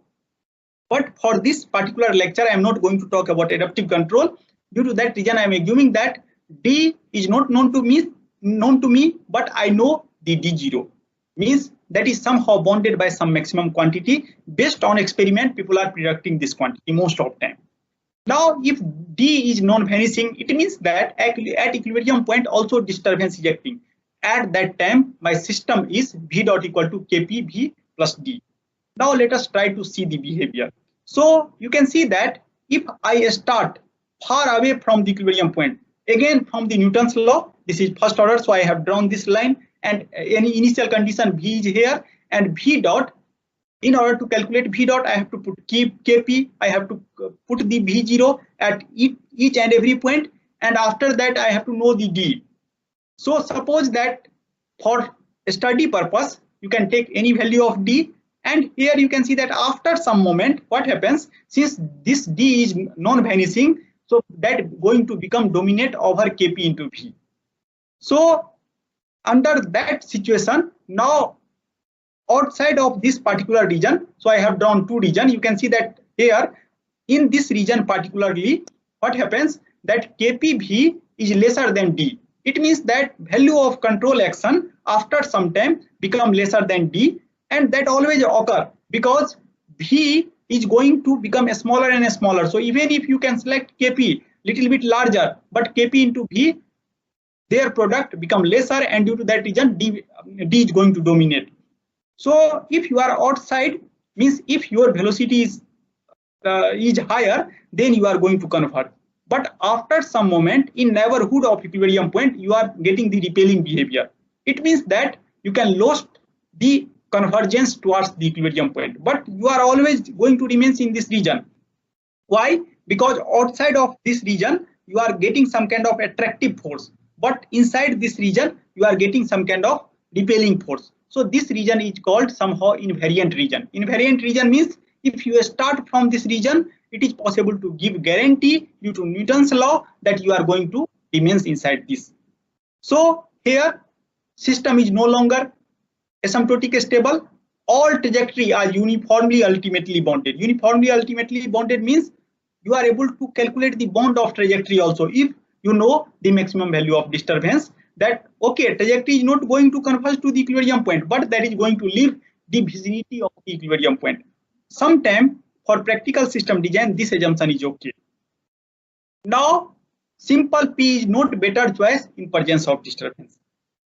but for this particular lecture, I am not going to talk about adaptive control. Due to that reason, I am assuming that D is not known to me, but I know the D0, means that is somehow bounded by some maximum quantity. Based on experiment, people are predicting this quantity most of the time. Now, if D is non-vanishing, it means that at equilibrium point also disturbance is acting. At that time, my system is V dot equal to Kp V plus D. Now let us try to see the behavior. So you can see that if I start far away from the equilibrium point, again from the Newton's law, this is first order, so I have drawn this line, and any initial condition V is here, and V dot, in order to calculate V dot, I have to put Kp, I have to put the V0 at each and every point, and after that I have to know the D. So suppose that for study purpose, you can take any value of D, and here you can see that after some moment, what happens, since this D is non-vanishing, so that going to become dominate over Kp into V. So under that situation, now outside of this particular region, so I have drawn two regions. You can see that here in this region particularly, what happens that Kpv is lesser than D. It means that value of control action after some time become lesser than D, and that always occur because V is going to become smaller and smaller. So even if you can select Kp little bit larger, but Kp into V, their product become lesser, and due to that reason D is going to dominate. So if you are outside, means if your velocity is higher, then you are going to convert. But after some moment in neighborhood of equilibrium point, you are getting the repelling behavior. It means that you can lose the convergence towards the equilibrium point, but you are always going to remain in this region. Why? Because outside of this region, you are getting some kind of attractive force, but inside this region, you are getting some kind of repelling force. So this region is called somehow invariant region. Invariant region means if you start from this region, it is possible to give guarantee due to Newton's law that you are going to remain inside this. So here system is no longer asymptotic stable. All trajectory are uniformly ultimately bounded. Uniformly ultimately bounded means you are able to calculate the bound of trajectory also if you know the maximum value of disturbance, that okay, trajectory is not going to converge to the equilibrium point, but that is going to leave the vicinity of the equilibrium point. Sometime for practical system design, this assumption is okay. Now simple P is not better choice in presence of disturbance,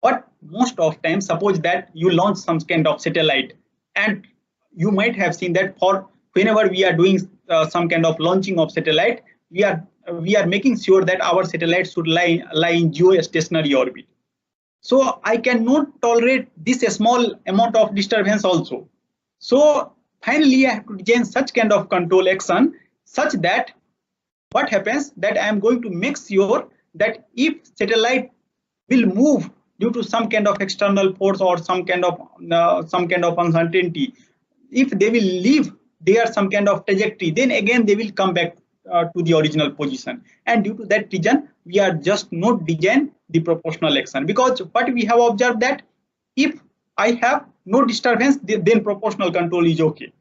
but most of time suppose that you launch some kind of satellite, and you might have seen that for whenever we are doing some kind of launching of satellite, we are making sure that our satellite should lie in geostationary orbit. So I cannot tolerate this small amount of disturbance also. So finally I have to design such kind of control action such that what happens that I am going to make sure that if satellite will move due to some kind of external force or some kind of uncertainty, if they will leave there some kind of trajectory, then again they will come back to the original position. And due to that reason, we are just not design the proportional action, because what we have observed that if I have no disturbance, then proportional control is okay.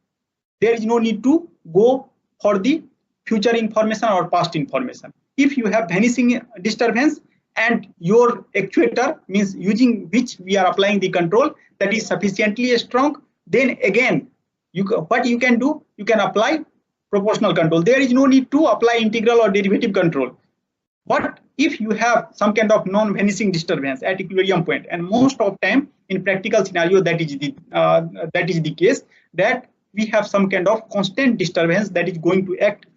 There is no need to go for the future information or past information. If you have vanishing disturbance and your actuator, means using which we are applying the control, that is sufficiently strong, then again what you can do, you can apply proportional control. There is no need to apply integral or derivative control. But if you have some kind of non-vanishing disturbance at equilibrium point, and most of time in practical scenario that is the case, that we have some kind of constant disturbance that is going to act,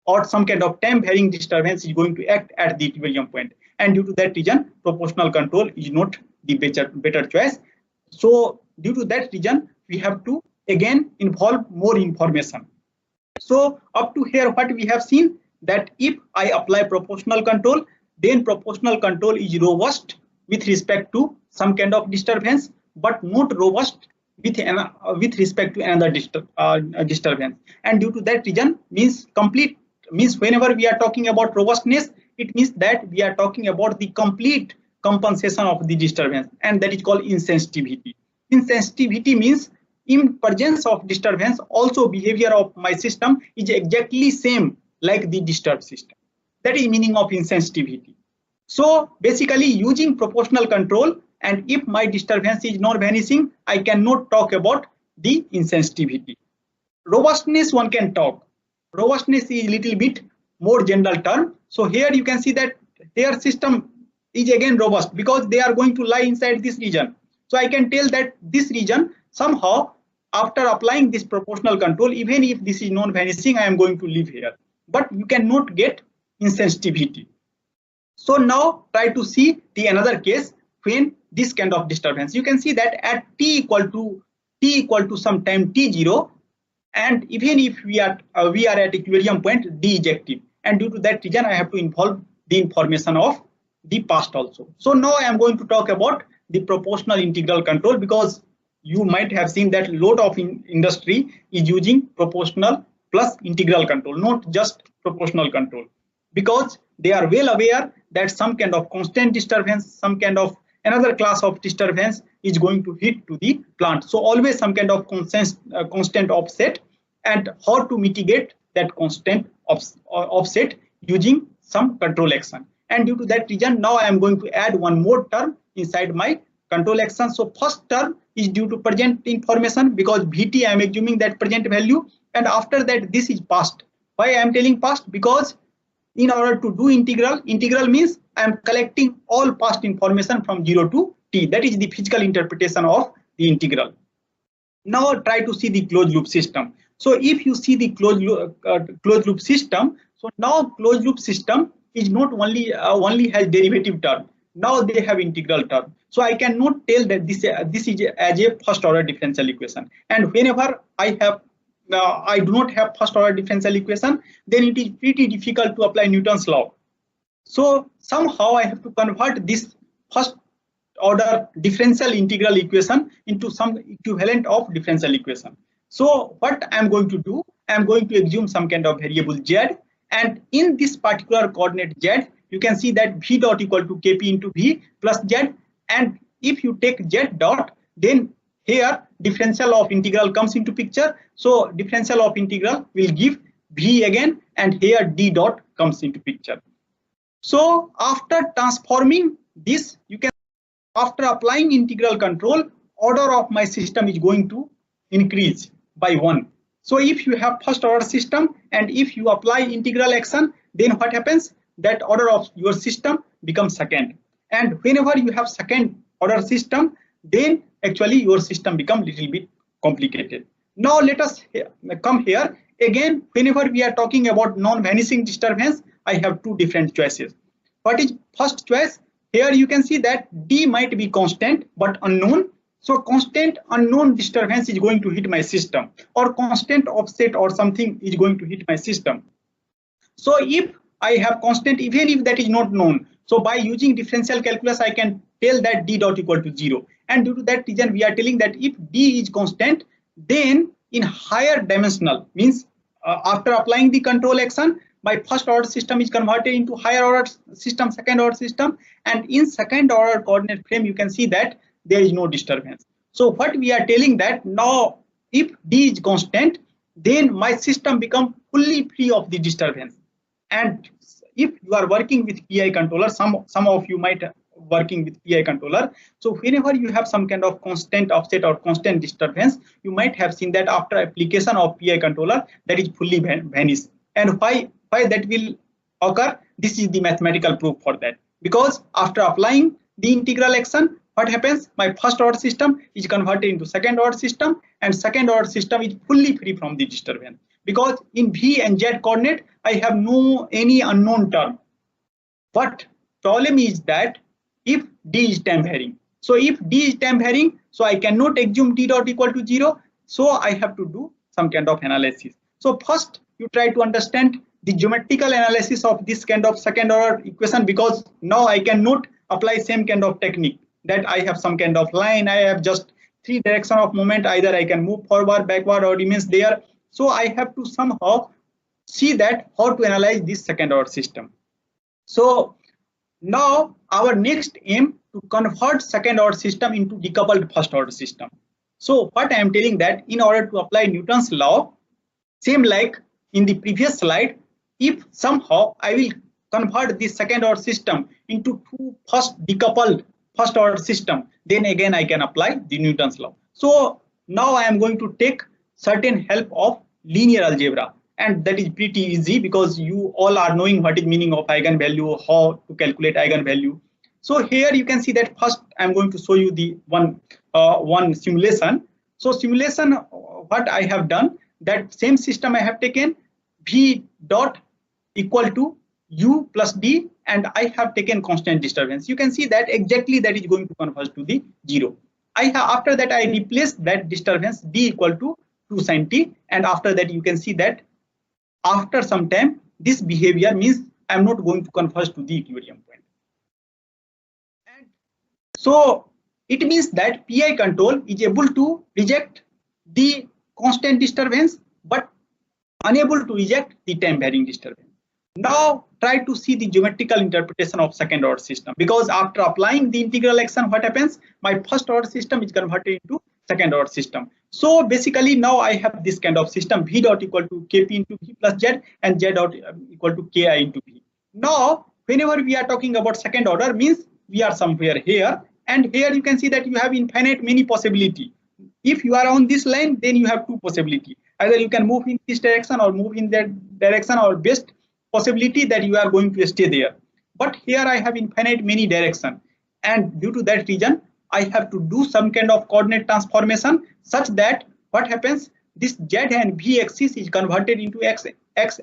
or some kind of time varying disturbance is going to act at the equilibrium point, and due to that reason proportional control is not the better choice. So due to that reason we have to again involve more information. So up to here what we have seen, that if I apply proportional control, then proportional control is robust with respect to some kind of disturbance, but not robust with respect to another disturbance. And due to that reason means whenever we are talking about robustness, it means that we are talking about the complete compensation of the disturbance, and that is called insensitivity. Insensitivity means in presence of disturbance also behavior of my system is exactly same like the disturbed system. That is meaning of insensitivity. So basically using proportional control, and if my disturbance is not vanishing, I cannot talk about the insensitivity. Robustness one can talk. Robustness is a little bit more general term. So here you can see that their system is again robust because they are going to lie inside this region. So I can tell that this region somehow after applying this proportional control, even if this is non-vanishing, I am going to live here. But you cannot get insensitivity. So now try to see the another case when this kind of disturbance. You can see that at t equal to some time t0, and even if we are at equilibrium point, d is active, and due to that reason I have to involve the information of the past also. So now I am going to talk about the proportional integral control, because you might have seen that a lot of industry is using proportional plus integral control, not just proportional control, because they are well aware that some kind of constant disturbance, some kind of another class of disturbance is going to hit to the plant. So always some kind of constant offset, and how to mitigate that constant offset using some control action. And due to that reason now I am going to add one more term inside my control action. So first term is due to present information, because Vt I am assuming that present value, and after that this is past. Why I am telling past? Because in order to do integral means I am collecting all past information from 0 to t. That is the physical interpretation of the integral. Now try to see the closed loop system. So if you see the closed loop system, so now closed loop system is not only has derivative term. Now they have integral term. So I cannot tell that this is as a first order differential equation. And whenever I do not have first order differential equation, then it is pretty difficult to apply Newton's law. So somehow I have to convert this first order differential integral equation into some equivalent of differential equation. So what I am going to do, I am going to assume some kind of variable z, and in this particular coordinate z, you can see that v dot equal to kp into v plus z, and if you take z dot, then here differential of integral comes into picture. So differential of integral will give v again, and here d dot comes into picture. So after transforming this, you can, after applying integral control, order of my system is going to increase by 1. So if you have first order system and if you apply integral action, then what happens? That order of your system becomes second. And whenever you have second order system, then actually your system becomes little bit complicated. Now let us come here again. Whenever we are talking about non-vanishing disturbance, I have two different choices. What is first choice? Here you can see that d might be constant but unknown. So constant unknown disturbance is going to hit my system, or constant offset or something is going to hit my system. So if I have constant, even if that is not known, so by using differential calculus I can tell that d dot equal to 0. And due to that reason we are telling that if d is constant, then in higher dimensional, means after applying the control action, my first order system is converted into higher order system, second order system, and in second order coordinate frame you can see that there is no disturbance. So what we are telling that now if d is constant, then my system becomes fully free of the disturbance. And if you are working with PI controller, some of you might working with PI controller. So whenever you have some kind of constant offset or constant disturbance, you might have seen that after application of PI controller, that is fully vanished. And why that will occur? This is the mathematical proof for that. Because after applying the integral action, what happens? My first order system is converted into second order system, and second order system is fully free from the disturbance. Because in V and Z coordinate, I have no any unknown term. But problem is that if D is time varying. So if D is time varying, so I cannot assume D dot equal to 0. So I have to do some kind of analysis. So first you try to understand the geometrical analysis of this kind of second order equation, because now I cannot apply same kind of technique that I have some kind of line, I have just 3 direction of movement, either I can move forward, backward, or remains there. So I have to somehow see that how to analyze this second order system. So now our next aim to convert second order system into decoupled first order system. So what I am telling that in order to apply Newton's law, same like in the previous slide, if somehow I will convert this second order system into two decoupled first order system, then again I can apply the Newton's law. So now I am going to take certain help of linear algebra, and that is pretty easy because you all are knowing what is meaning of eigenvalue, how to calculate eigenvalue. So here you can see that first I am going to show you the one simulation. So simulation, what I have done, that same system I have taken V dot equal to U plus D, and I have taken constant disturbance. You can see that exactly that is going to converge to the 0. After that I replaced that disturbance D equal to 2 sin t, and after that you can see that after some time this behavior means I am not going to converge to the equilibrium point. And so it means that PI control is able to reject the constant disturbance but unable to reject the time varying disturbance. Now try to see the geometrical interpretation of second order system, because after applying the integral action, what happens? My first order system is converted into second order system. So basically now I have this kind of system, V dot equal to Kp into V plus Z, and Z dot equal to Ki into V. Now whenever we are talking about second order, means we are somewhere here, and here you can see that you have infinite many possibility. If you are on this line, then you have two possibility. Either you can move in this direction or move in that direction, or best possibility that you are going to stay there. But here I have infinite many direction, and due to that reason I have to do some kind of coordinate transformation such that what happens, this Z and V axis is converted into X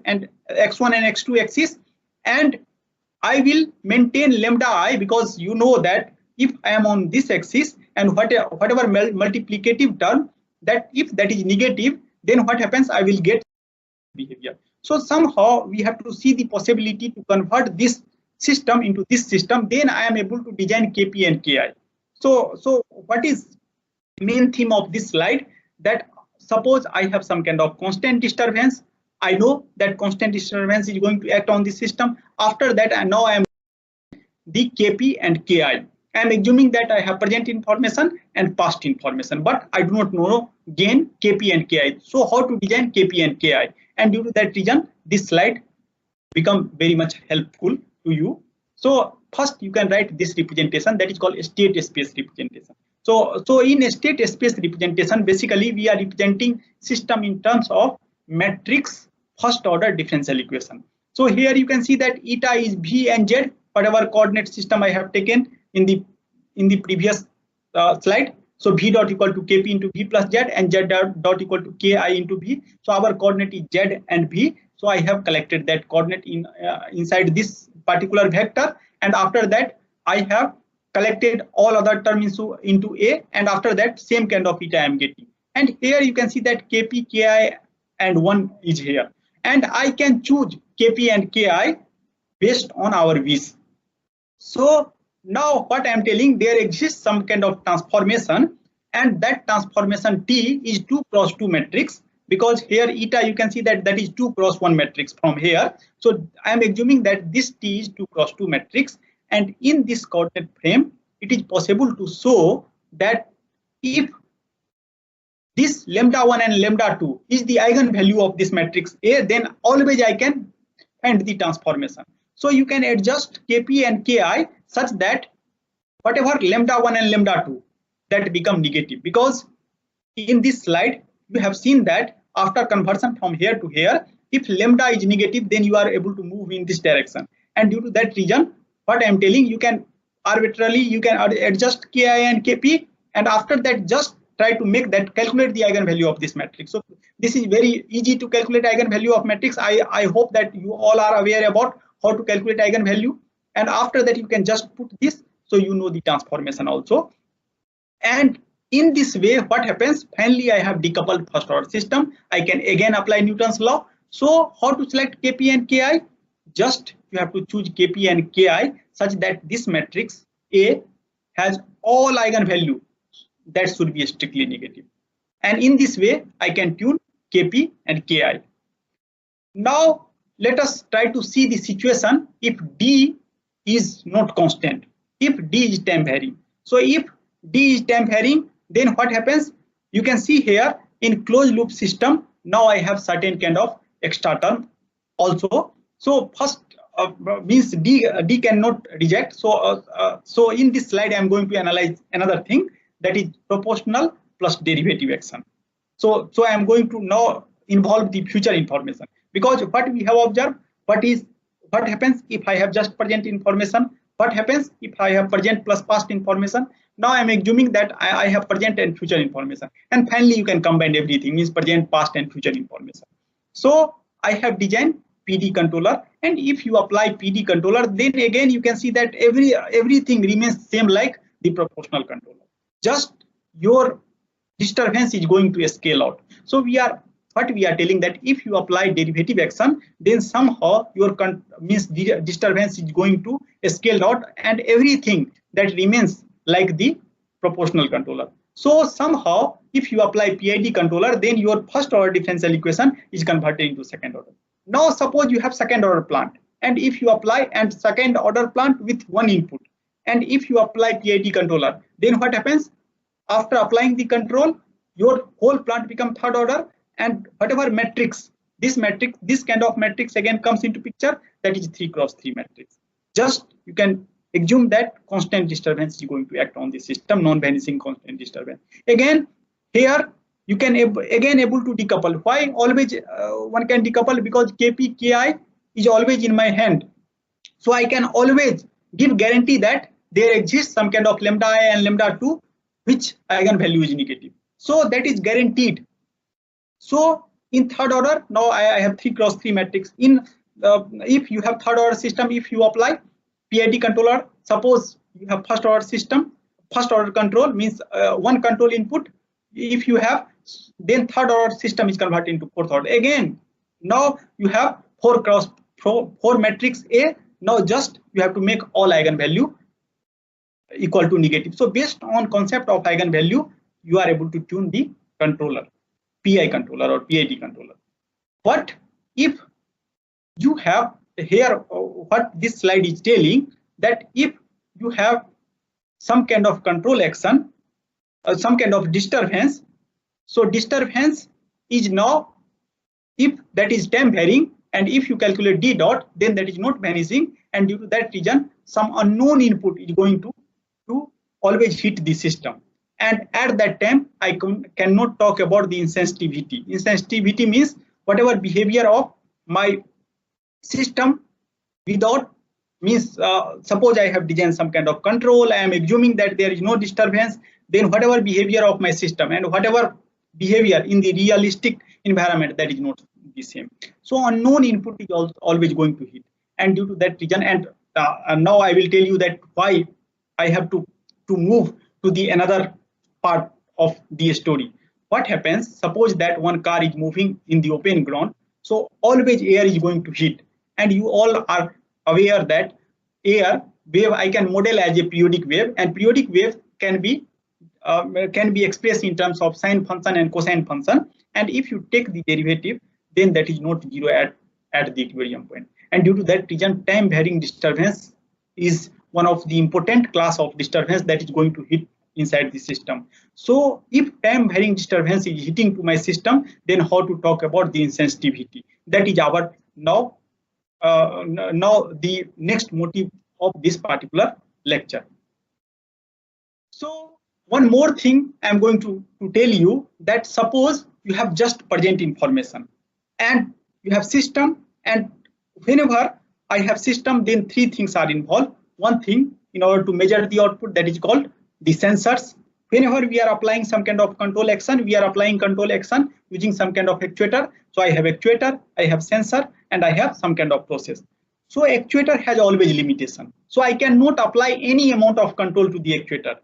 and X1 and X2 axis, and I will maintain lambda I, because you know that if I am on this axis and whatever multiplicative term, that if that is negative, then what happens, I will get behavior. So somehow we have to see the possibility to convert this system into this system, then I am able to design Kp and Ki. So what is main theme of this slide? That suppose I have some kind of constant disturbance, I know that constant disturbance is going to act on the system. After that, now I am the Kp and Ki. I am assuming that I have present information and past information, but I do not know again Kp and Ki. So how to design Kp and Ki? And due to that reason, this slide become very much helpful to you. So first you can write this representation, that is called state space representation. So in a state space representation, basically we are representing system in terms of matrix first order differential equation. So here you can see that eta is V and Z, whatever coordinate system I have taken in the previous slide. So V dot equal to Kp into V plus Z, and Z dot equal to Ki into V. So our coordinate is Z and V. So I have collected that coordinate inside this particular vector, and after that I have collected all other terms into A, and after that same kind of eta I am getting. And here you can see that Kp, Ki and 1 is here, and I can choose Kp and Ki based on our wish. So now what I am telling, there exists some kind of transformation, and that transformation T is 2 cross 2 matrix, because here eta you can see that is 2 cross 1 matrix from here. So I am assuming that this T is 2 cross 2 matrix, and in this coordinate frame it is possible to show that if this lambda 1 and lambda 2 is the eigenvalue of this matrix A, then always I can find the transformation. So you can adjust Kp and Ki such that whatever lambda 1 and lambda 2 that become negative, because in this slide you have seen that after conversion from here to here, if lambda is negative, then you are able to move in this direction. And due to that reason, what I am telling, you can arbitrarily you can adjust ki and kp, and after that just try to make that calculate the eigenvalue of this matrix. So this is very easy to calculate eigenvalue of matrix. I hope that you all are aware about how to calculate eigenvalue, and after that you can just put this, so you know the transformation also. And in this way, what happens, finally I have decoupled first order system. I can again apply Newton's law. So how to select kp and ki? Just you have to choose kp and ki such that this matrix A has all eigenvalue that should be strictly negative, and in this way I can tune kp and ki. Now let us try to see the situation if d is not constant, if d is time varying. So if d is time varying, then what happens, you can see here in closed loop system, now I have certain kind of extra term also. So first means d cannot reject. So in this slide I am going to analyze another thing, that is proportional plus derivative action. So I am going to now involve the future information, because what we have observed, what happens if I have just present information, what happens if I have present plus past information. Now I am assuming that I have present and future information, and finally you can combine everything, means present, past and future information. So I have designed PD controller, and if you apply PD controller, then again you can see that everything remains same like the proportional controller. Just your disturbance is going to scale out. So what we are telling, that if you apply derivative action, then somehow your disturbance is going to scale out, and everything that remains like the proportional controller. So somehow if you apply PID controller, then your first order differential equation is converted into second order. Now suppose you have second order plant, and if you apply and second order plant with one input, and if you apply PID controller, then what happens, after applying the control, your whole plant become third order, and whatever matrix, this kind of matrix again comes into picture, that is 3×3 matrix. Just you can assume that constant disturbance is going to act on the system, non-vanishing constant disturbance. Again here you can again able to decouple. Why always one can decouple? Because kp ki is always in my hand, so I can always give guarantee that there exists some kind of lambda I and lambda 2 which eigenvalue is negative. So that is guaranteed. So in third order, now I have 3×3 matrix. In if you have third order system, if you apply PID controller, suppose you have first order system, first order control means one control input. If you have, then third order system is converted into fourth order. Again, now you have 4×4 matrix A. Now just you have to make all eigenvalue equal to negative. So based on concept of eigenvalue, you are able to tune the controller, PI controller or PID controller. What if you have here, what this slide is telling, that if you have some kind of control action, some kind of disturbance, so disturbance is now, if that is time varying, and if you calculate d dot, then that is not vanishing, and due to that reason some unknown input is going to always hit the system. And at that time I cannot talk about the insensitivity. Insensitivity means whatever behavior of my system without, means suppose I have designed some kind of control, I am assuming that there is no disturbance, then whatever behavior of my system and whatever behavior in the realistic environment, that is not the same. So unknown input is also always going to hit, and due to that reason, and now I will tell you that why I have to move to the another part of the story. What happens, suppose that one car is moving in the open ground, so always air is going to hit, and you all are aware that air wave I can model as a periodic wave, and periodic wave can be expressed in terms of sine function and cosine function, and if you take the derivative, then that is not zero at the equilibrium point. And due to that reason, time varying disturbance is one of the important class of disturbance that is going to hit inside the system. So if time varying disturbance is hitting to my system, then how to talk about the insensitivity? That is our now the next motive of this particular lecture. So one more thing I'm going to tell you, that suppose you have just present information and you have system, and whenever I have system, then three things are involved. One thing, in order to measure the output, that is called the sensors. Whenever we are applying some kind of control action, we are applying control action using some kind of actuator. So I have actuator, I have sensor, and I have some kind of process. So actuator has always limitation. So I cannot apply any amount of control to the actuator.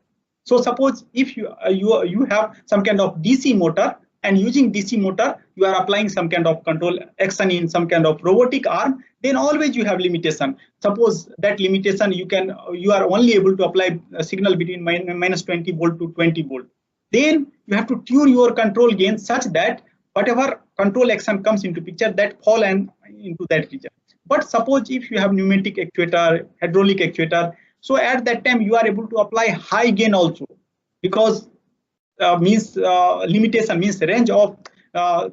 So suppose if you have some kind of DC motor, and using DC motor you are applying some kind of control action in some kind of robotic arm, then always you have limitation. Suppose that limitation you are only able to apply a signal between minus 20 volt to 20 volt. Then you have to tune your control gain such that whatever control action comes into picture, that fall and into that region. But suppose if you have pneumatic actuator, hydraulic actuator, so at that time you are able to apply high gain also, because limitation means range of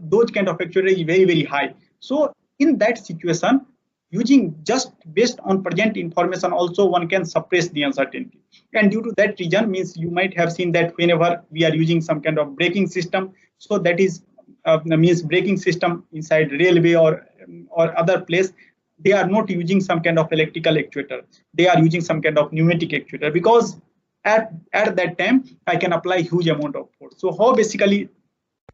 those kind of actuator is very high. So in that situation, using just based on present information also, one can suppress the uncertainty. And due to that reason, means you might have seen that whenever we are using some kind of braking system, so that is means braking system inside railway or other place, they are not using some kind of electrical actuator, they are using some kind of pneumatic actuator, because at that time I can apply huge amount of force. So how basically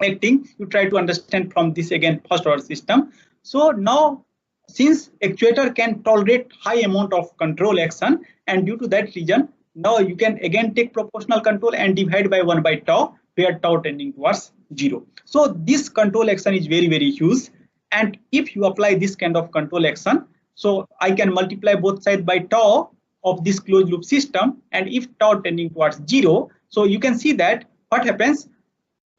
acting, you try to understand from this again first order system. So now since actuator can tolerate high amount of control action, and due to that reason, now you can again take proportional control and divide by 1 by tau, where tau tending towards 0. So this control action is very huge. And if you apply this kind of control action, so I can multiply both sides by tau of this closed loop system, and if tau tending towards 0, so you can see that what happens,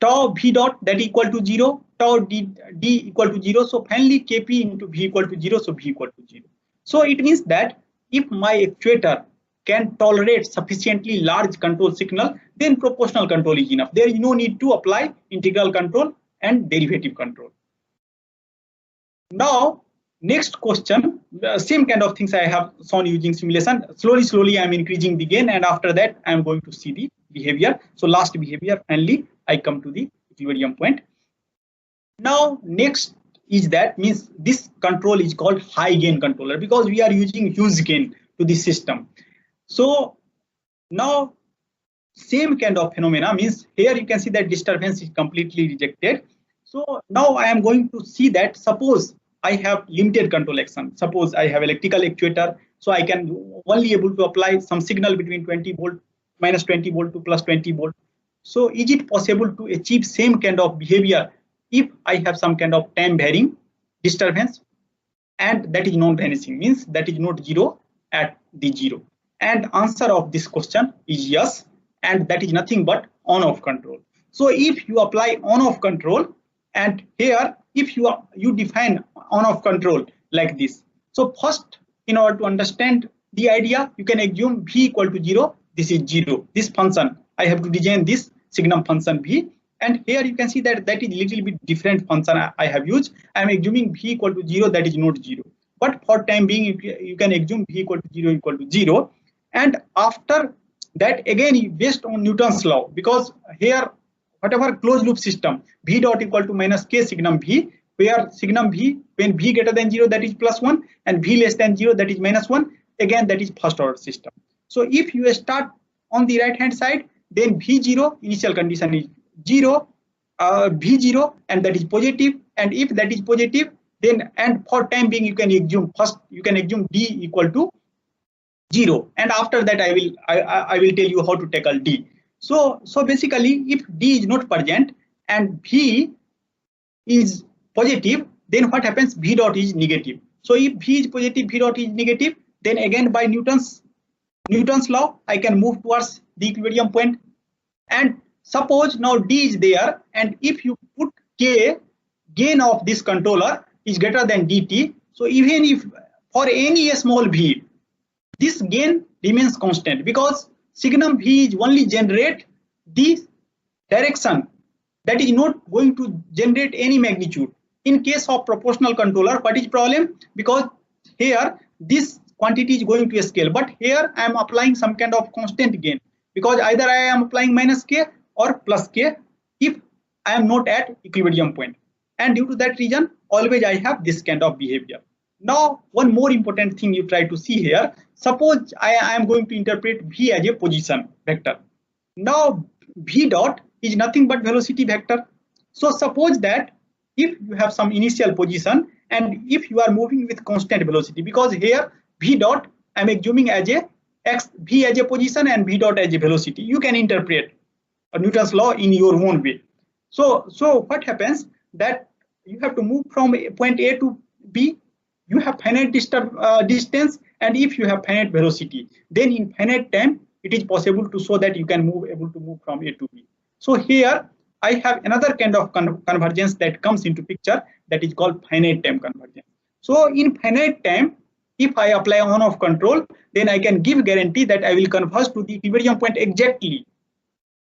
tau v dot that equal to 0, tau d equal to 0, so finally kp into v equal to 0, so v equal to 0. So it means that if my actuator can tolerate sufficiently large control signal, then proportional control is enough. There is no need to apply integral control and derivative control. Now next question, same kind of things I have shown using simulation. Slowly I am increasing the gain, and after that I am going to see the behavior. So last behavior, finally I come to the equilibrium point. Now next is that, means this control is called high gain controller, because we are using huge gain to the system. So now same kind of phenomena, means here you can see that disturbance is completely rejected. So now I am going to see that, suppose I have limited control action. Suppose I have electrical actuator, so I can only able to apply some signal between 20 volt, minus 20 volt to plus 20 volt. So is it possible to achieve same kind of behavior if I have some kind of time varying disturbance, and that is non-vanishing, means that is not zero at the 0? And answer of this question is yes, and that is nothing but on-off control. So if you apply on-off control, and here if you define on-off control like this. So first, in order to understand the idea, you can assume v equal to 0. This is 0. This function, I have to design this signum function v, and here you can see that that is little bit different function I have used. I am assuming v equal to 0, that is not 0. But for time being, you can assume v equal to 0 equal to 0. And after that, again based on Newton's law, because here whatever closed loop system, v dot equal to minus k signum v, where signum v, when v greater than 0, that is plus 1, and v less than 0, that is minus 1, again that is first order system. So if you start on the right hand side, then v0 initial condition is 0, v0, and that is positive, and if that is positive, then and for time being you can assume d equal to 0, and after that I will tell you how to tackle d. So basically, if d is not present and v is positive, then what happens? V dot is negative. So if v is positive, v dot is negative, then again by Newton's law, I can move towards the equilibrium point. And suppose now d is there, and if you put k, gain of this controller is greater than dt, so even if for any small v, this gain remains constant, because signum v is only generate the direction, that is not going to generate any magnitude. In case of proportional controller, what is problem? Because here this quantity is going to scale, but here I am applying some kind of constant gain. because either I am applying minus k or plus k if I am not at equilibrium point, and due to that reason always I have this kind of behavior. Now one more important thing you try to see here, suppose I am going to interpret v as a position vector. Now v dot is nothing but velocity vector. So suppose that if you have some initial position and if you are moving with constant velocity, because here v dot I am assuming as a x, v as a position and v dot as a velocity, you can interpret Newton's law in your own way. So what happens that you have to move from point A to B, you have finite distance, and if you have finite velocity, then in finite time it is possible to show that you can able to move from A to B. So here I have another kind of convergence that comes into picture, that is called finite time convergence. So in finite time, if I apply on-off control, then I can give guarantee that I will converge to the equilibrium point exactly.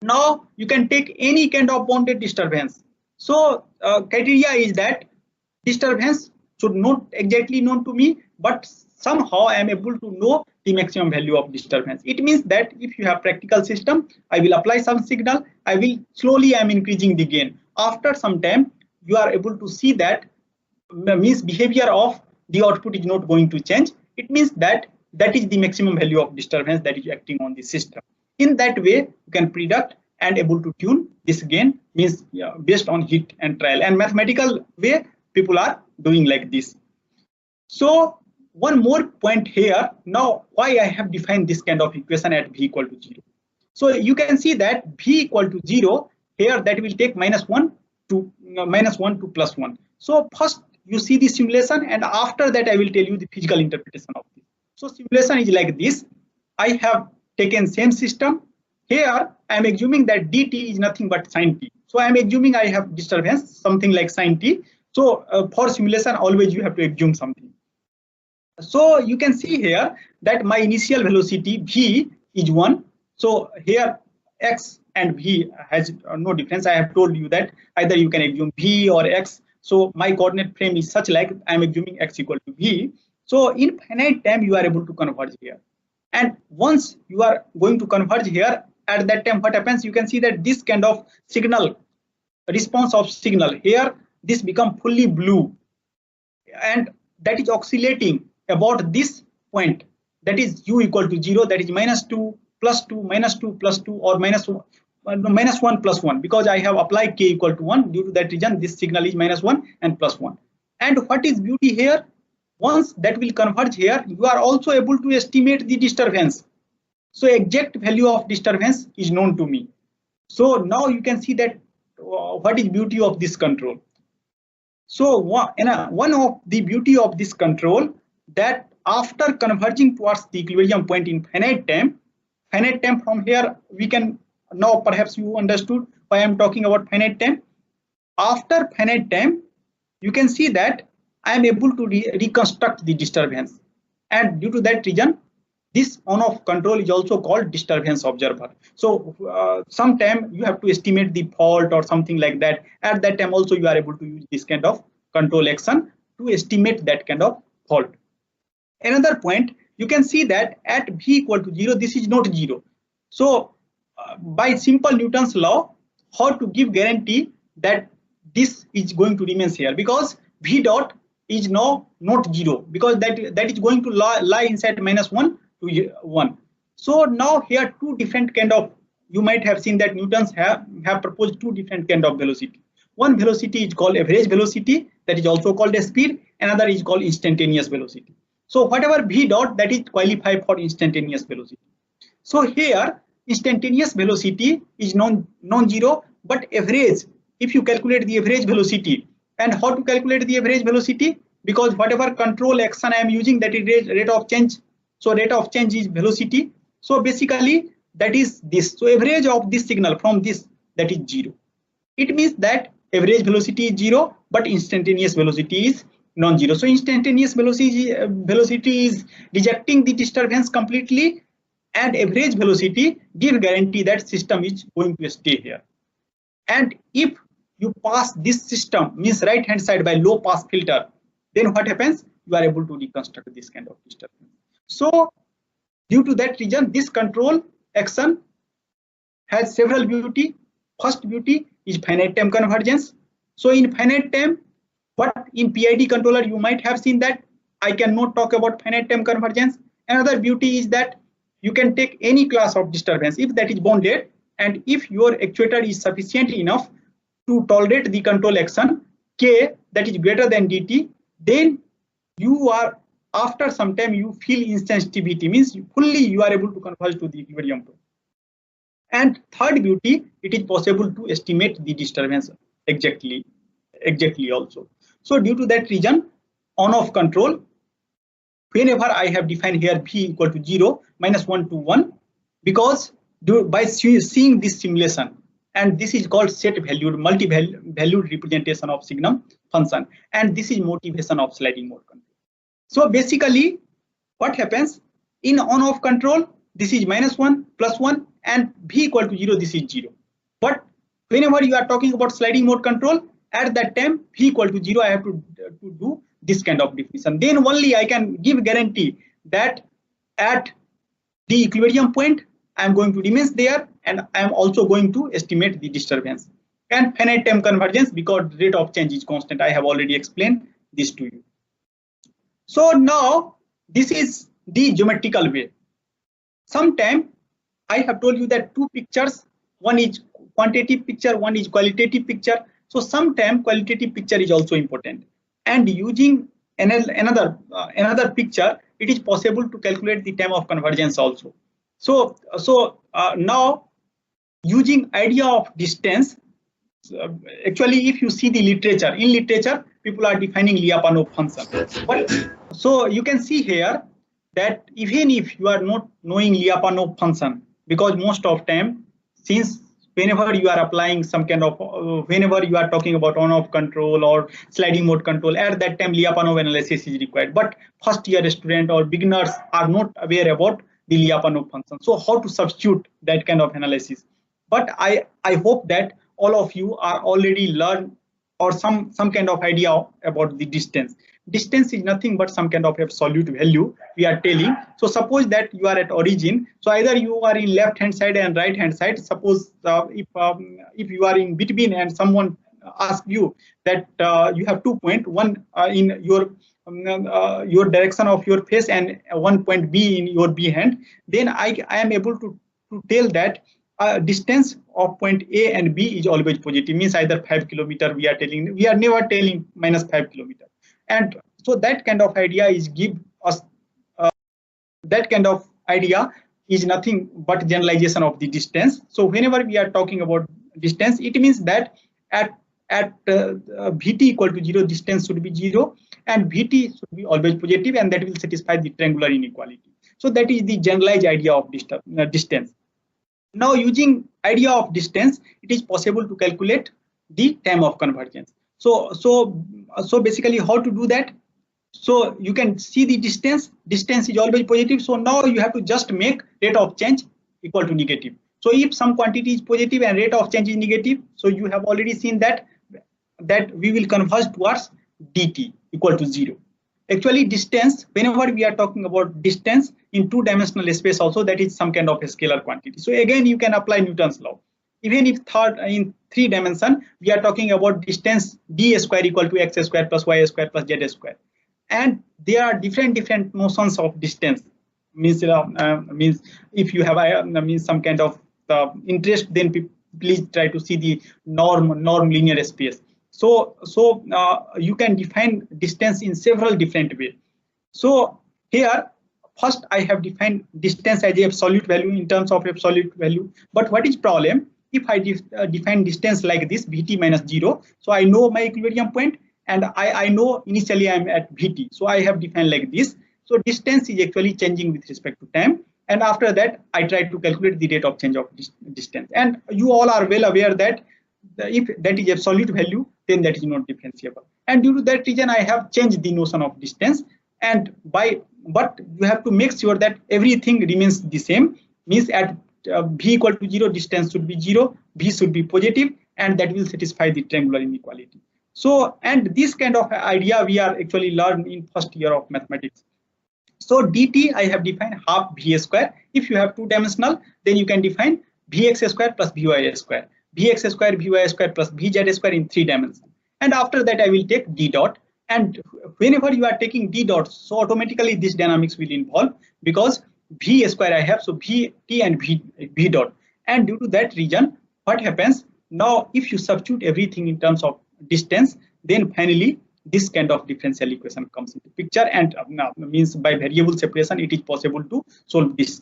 Now you can take any kind of bounded disturbance. So criteria is that disturbance should not exactly known to me, but somehow I am able to know the maximum value of disturbance. It means that if you have practical system, I will apply some signal, I will slowly am increasing the gain. After some time, you are able to see that means behavior of the output is not going to change. It means that that is the maximum value of disturbance that is acting on the system. In that way, you can predict and able to tune this gain, means based on hit and trial, and mathematical way people are doing like this. So one more point here, now why I have defined this kind of equation at v equal to 0. So you can see that v equal to 0 here, that will take -1 to +1. So first you see the simulation, and after that I will tell you the physical interpretation of this. So simulation is like this. I have taken same system. Here I am assuming that dt is nothing but sin t. So I am assuming I have disturbance something like sin t. So for simulation always you have to assume something. So you can see here that my initial velocity v is 1. So here x and v has no difference. I have told you that either you can assume v or x. So my coordinate frame is such like I am assuming x equal to v. So in finite time you are able to converge here. And once you are going to converge here, at that time what happens, you can see that this kind of signal, response of signal here, this become fully blue, and that is oscillating about this point, that is u equal to 0, that is -2 +2 -2 +2 or -1 +1, because I have applied k equal to 1. Due to that reason this signal is -1 and +1. And what is beauty here, once that will converge here, you are also able to estimate the disturbance. So exact value of disturbance is known to me. So now you can see that what is beauty of this control. So one of the beauty of this control, that after converging towards the equilibrium point in finite time from here we can, now perhaps you understood why I am talking about finite time. After finite time you can see that I am able to reconstruct the disturbance, and due to that reason this on-off control is also called disturbance observer. So sometime you have to estimate the fault or something like that. At that time also you are able to use this kind of control action to estimate that kind of fault. Another point, you can see that at v equal to 0, this is not 0. So by simple Newton's law, how to give guarantee that this is going to remain here, because v dot is now not 0, because that is going to lie inside -1 to 1. So now here two different kind of, you might have seen that Newtons have proposed two different kind of velocity. One velocity is called average velocity, that is also called a speed. Another is called instantaneous velocity. So whatever v dot, that is qualified for instantaneous velocity. So here instantaneous velocity is non-zero, but average, if you calculate the average velocity, and how to calculate the average velocity, because whatever control action I am using, that is rate of change. So rate of change is velocity. So basically that is this. So average of this signal from this, that is 0. It means that average velocity is 0, but instantaneous velocity is non-zero. So instantaneous velocity is rejecting the disturbance completely, and average velocity give guarantee that system is going to stay here. And if you pass this system, means right hand side by low pass filter, then what happens, you are able to reconstruct this kind of disturbance. So due to that reason, this control action has several beauty. First beauty is finite time convergence. So in finite time, what in PID controller you might have seen that I cannot talk about finite time convergence. Another beauty is that you can take any class of disturbance if that is bounded, and if your actuator is sufficient enough to tolerate the control action K that is greater than dt, then you are, after some time you feel insensitivity, means you are able to converge to the equilibrium point. And third beauty, it is possible to estimate the disturbance exactly also. So due to that reason, on-off control, whenever I have defined here v equal to 0, -1 to 1, because by seeing this simulation, and this is called set valued, multi-valued representation of signum function, and this is motivation of sliding mode control. So basically, what happens in on-off control, this is -1, +1, and v equal to 0, this is 0. But whenever you are talking about sliding mode control, at that time v equal to 0, I have to do this kind of definition. Then only I can give guarantee that at the equilibrium point I am going to remain there, and I am also going to estimate the disturbance. And finite time convergence, because rate of change is constant. I have already explained this to you. So now this is the geometrical way. Sometime I have told you that two pictures, one is quantitative picture, one is qualitative picture. So sometime qualitative picture is also important, and using another picture, it is possible to calculate the time of convergence also. So now using idea of distance, actually if you see the literature, in literature people are defining Lyapunov function. But so you can see here that even if you are not knowing Lyapunov function, because most of time, since whenever you are applying some kind of, whenever you are talking about on-off control or sliding mode control, at that time Lyapunov analysis is required. But first year student or beginners are not aware about the Lyapunov function. So how to substitute that kind of analysis? But I hope that all of you are already learned or some kind of idea about the distance. Distance is nothing but some kind of absolute value we are telling. So suppose that you are at origin, so either you are in left hand side and right hand side. Suppose if you are in between and someone asks you that you have 2 points, one in your direction of your face and one point B in your B hand, then I am able to tell that distance of point A and B is always positive, means either 5 kilometer we are telling, we are never telling -5 kilometer. And so that kind of idea is give us that kind of idea is nothing but generalization of the distance. So whenever we are talking about distance, it means that at Vt equal to 0, distance should be 0, and Vt should be always positive, and that will satisfy the triangular inequality. So that is the generalized idea of distance. Now using idea of distance, it is possible to calculate the time of convergence. So basically how to do that? So you can see the distance is always positive. So now you have to just make rate of change equal to negative. So if some quantity is positive and rate of change is negative, so you have already seen that we will converge towards dt equal to 0. Actually distance, whenever we are talking about distance in two-dimensional space also, that is some kind of a scalar quantity. So again you can apply Newton's law. Even if in 3 dimension we are talking about distance d square equal to x square plus y square plus z square, and there are different notions of distance. Means if you have means some kind of interest, then please try to see the norm linear space. So you can define distance in several different ways. So here first I have defined distance as a absolute value in terms of absolute value. But what is problem? If I define distance like this, Vt minus 0, so I know my equilibrium point, and I know initially I am at Vt. So I have defined like this. So distance is actually changing with respect to time, and after that I try to calculate the rate of change of distance. And you all are well aware that if that is absolute value, then that is not differentiable. And due to that reason, I have changed the notion of distance. And but you have to make sure that everything remains the same. Means at v equal to 0, distance should be 0, v should be positive, and that will satisfy the triangular inequality. So, and this kind of idea we are actually learned in first year of mathematics. So dt I have defined half v square. If you have two-dimensional, then you can define Vx square plus Vy square, Vx square, Vy square plus Vz square in 3 dimensions. And after that I will take d dot, and whenever you are taking d dot, so automatically this dynamics will involve, because V square I have, so Vt and V dot, and due to that reason what happens now, if you substitute everything in terms of distance, then finally this kind of differential equation comes into picture, and means by variable separation it is possible to solve this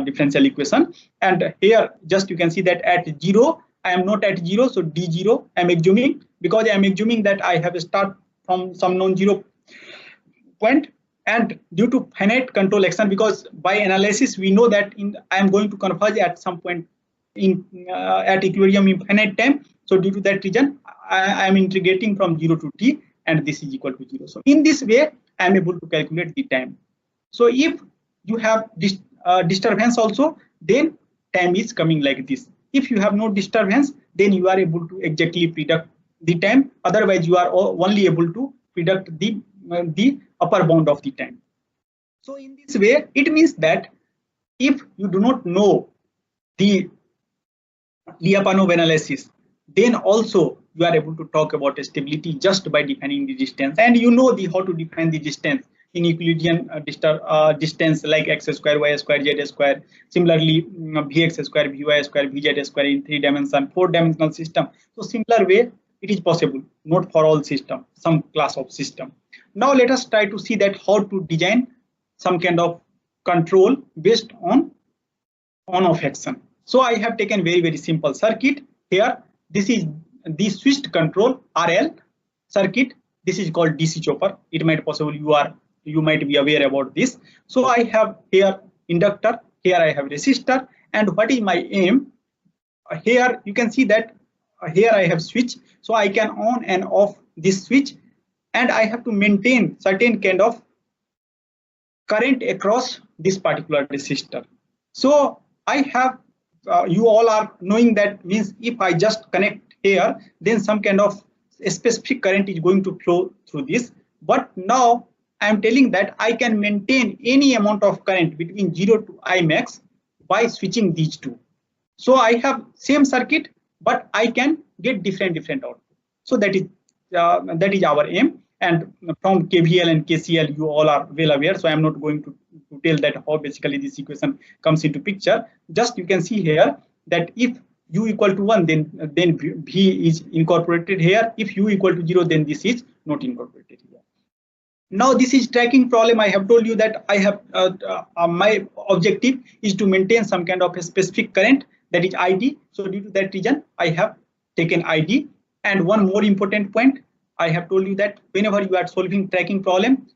differential equation. And here just you can see that at 0 I am not at 0, so d0 I am assuming, because I am assuming that I have a start from some non-zero point, and due to finite control action, because by analysis we know that I am going to converge at some point in at equilibrium in finite time. So due to that reason I am integrating from 0 to t, and this is equal to 0. So in this way I am able to calculate the time. So if you have this disturbance also, then time is coming like this. If you have no disturbance, then you are able to exactly predict the time. Otherwise you are only able to predict the upper bound of the time. So in this way it means that if you do not know the Lyapunov analysis, then also you are able to talk about stability just by defining the distance, and you know how to define the distance in Euclidean distance like x square, y square, z square. Similarly, vx square, vy square, vz square in 3-dimensional, 4-dimensional system. So similar way it is possible, not for all system, some class of system. Now let us try to see that how to design some kind of control based on on-off action. So I have taken very simple circuit here. This is the switched control RL circuit. This is called DC chopper. It might possible you might be aware about this. So I have here inductor, here I have resistor, and what is my aim? Here you can see that here I have switch, so I can on and off this switch, and I have to maintain certain kind of current across this particular resistor. So I have you all are knowing that means if I just connect here, then some kind of a specific current is going to flow through this. But now I am telling that I can maintain any amount of current between 0 to I max by switching these two. So I have same circuit, but I can get different output. So that is our aim. And from KVL and KCL you all are well aware, so I am not going to tell that how basically this equation comes into picture. Just you can see here that if u equal to 1, then V is incorporated here. If u equal to 0, then this is not incorporated here. Now this is tracking problem. I have told you that I have my objective is to maintain some kind of a specific current, that is ID. So due to that reason I have taken ID. And one more important point, I have told you that whenever you are solving tracking problem,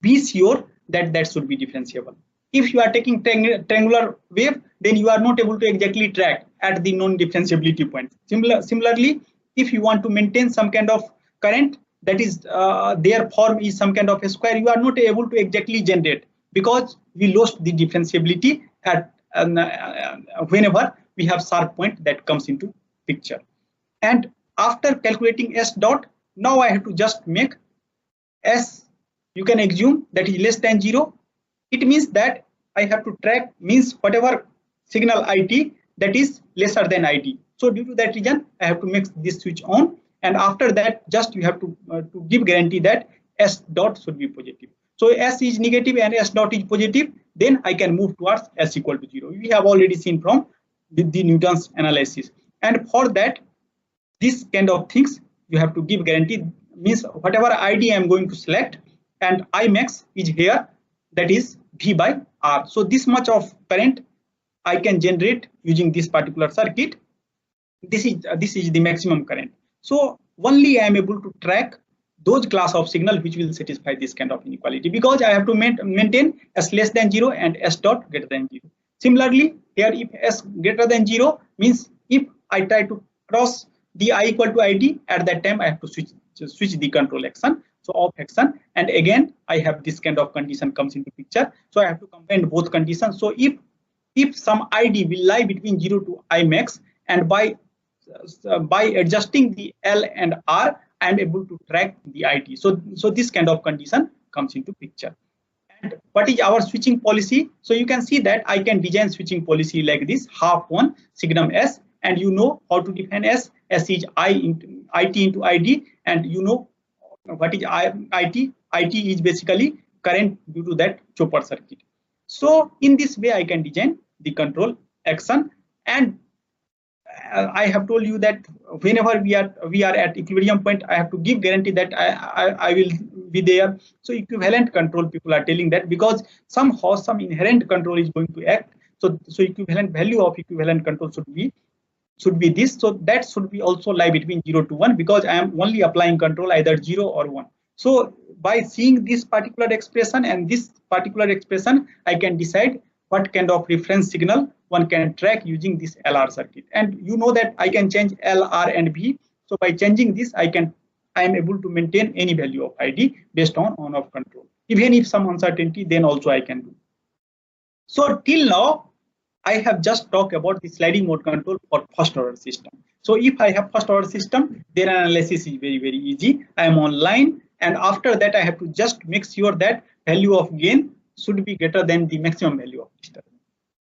be sure that that should be differentiable. If you are taking triangular wave, then you are not able to exactly track at the non-differentiability point. Similarly, if you want to maintain some kind of current, that is their form is some kind of a square, you are not able to exactly generate, because we lost the differentiability at whenever we have sharp point that comes into picture. And after calculating S dot, now I have to just make S, you can assume that is less than 0. It means that I have to track, means whatever signal IT that is lesser than ID. So due to that reason I have to make this switch on, and after that just you have to give guarantee that S dot should be positive. So S is negative and S dot is positive, then I can move towards S equal to 0. We have already seen from the Newton's analysis. And for that, this kind of things you have to give guarantee, means whatever ID I am going to select, and I max is here, that is V by R. So this much of current I can generate using this particular circuit. This is the maximum current. So only I am able to track those class of signal which will satisfy this kind of inequality, because I have to maintain S less than 0 and S dot greater than 0. Similarly, here if S greater than 0 means if I try to cross the I equal to ID, at that time I have to switch the control action, so off action, and again I have this kind of condition comes into picture. So I have to combine both conditions. So if some ID will lie between 0 to I max, and by adjusting the L and R, I am able to track the ID. So this kind of condition comes into picture. And what is our switching policy? So you can see that I can design switching policy like this: half 1 signum S, and you know how to define S. S is IT into ID, and you know what is IT. IT is basically current due to that chopper circuit. So in this way I can design the control action. And I have told you that whenever we are at equilibrium point, I have to give guarantee that I will be there. So equivalent control, people are telling that, because somehow some inherent control is going to act. So equivalent value of equivalent control should be this. So that should be also lie between 0 to 1, because I am only applying control either 0 or 1. So by seeing this particular expression and this particular expression, I can decide what kind of reference signal one can track using this LR circuit. And you know that I can change L, R, and V. So by changing this, I am able to maintain any value of ID based on on-off control. Even if some uncertainty, then also I can do. So till now, I have just talked about the sliding mode control for first order system. So if I have first order system, their analysis is very, very easy. I am online, and after that I have to just make sure that value of gain should be greater than the maximum value of disturbance.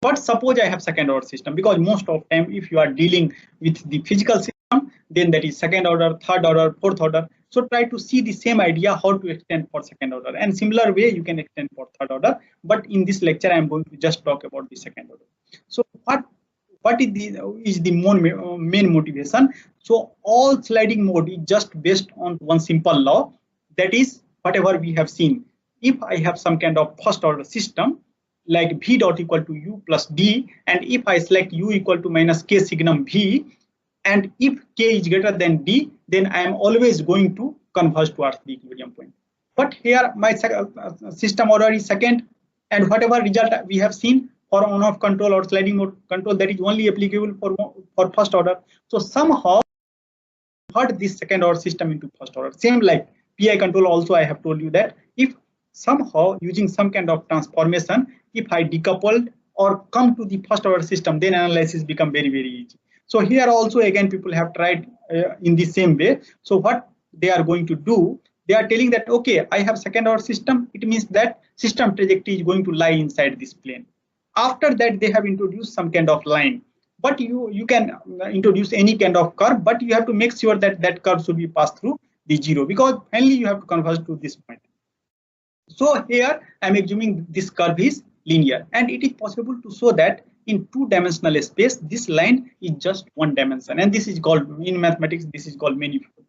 But suppose I have second order system, because most of time if you are dealing with the physical system, then that is second order, third order, fourth order. So try to see the same idea how to extend for second order, and similar way you can extend for third order. But in this lecture I am going to just talk about the second order. So what is the main motivation? So all sliding mode is just based on one simple law, that is whatever we have seen. If I have some kind of first order system like V dot equal to U plus D, and if I select U equal to minus K signum V, and if K is greater than D, then I am always going to converge towards the equilibrium point. But here my system order is second, and whatever result we have seen for on-off control or sliding mode control, that is only applicable for first order. So somehow convert this second order system into first order. Same like PI control also, I have told you that if somehow using some kind of transformation, if I decoupled or come to the first order system, then analysis become very, very easy. So here also again people have tried in the same way. So what they are going to do, they are telling that okay, I have second order system, it means that system trajectory is going to lie inside this plane. After that they have introduced some kind of line, but you can introduce any kind of curve, but you have to make sure that that curve should be passed through the 0, because finally you have to converge to this point. So here I am assuming this curve is linear, and it is possible to show that in two-dimensional space this line is just one dimension, and this is called, in mathematics this is called manifold.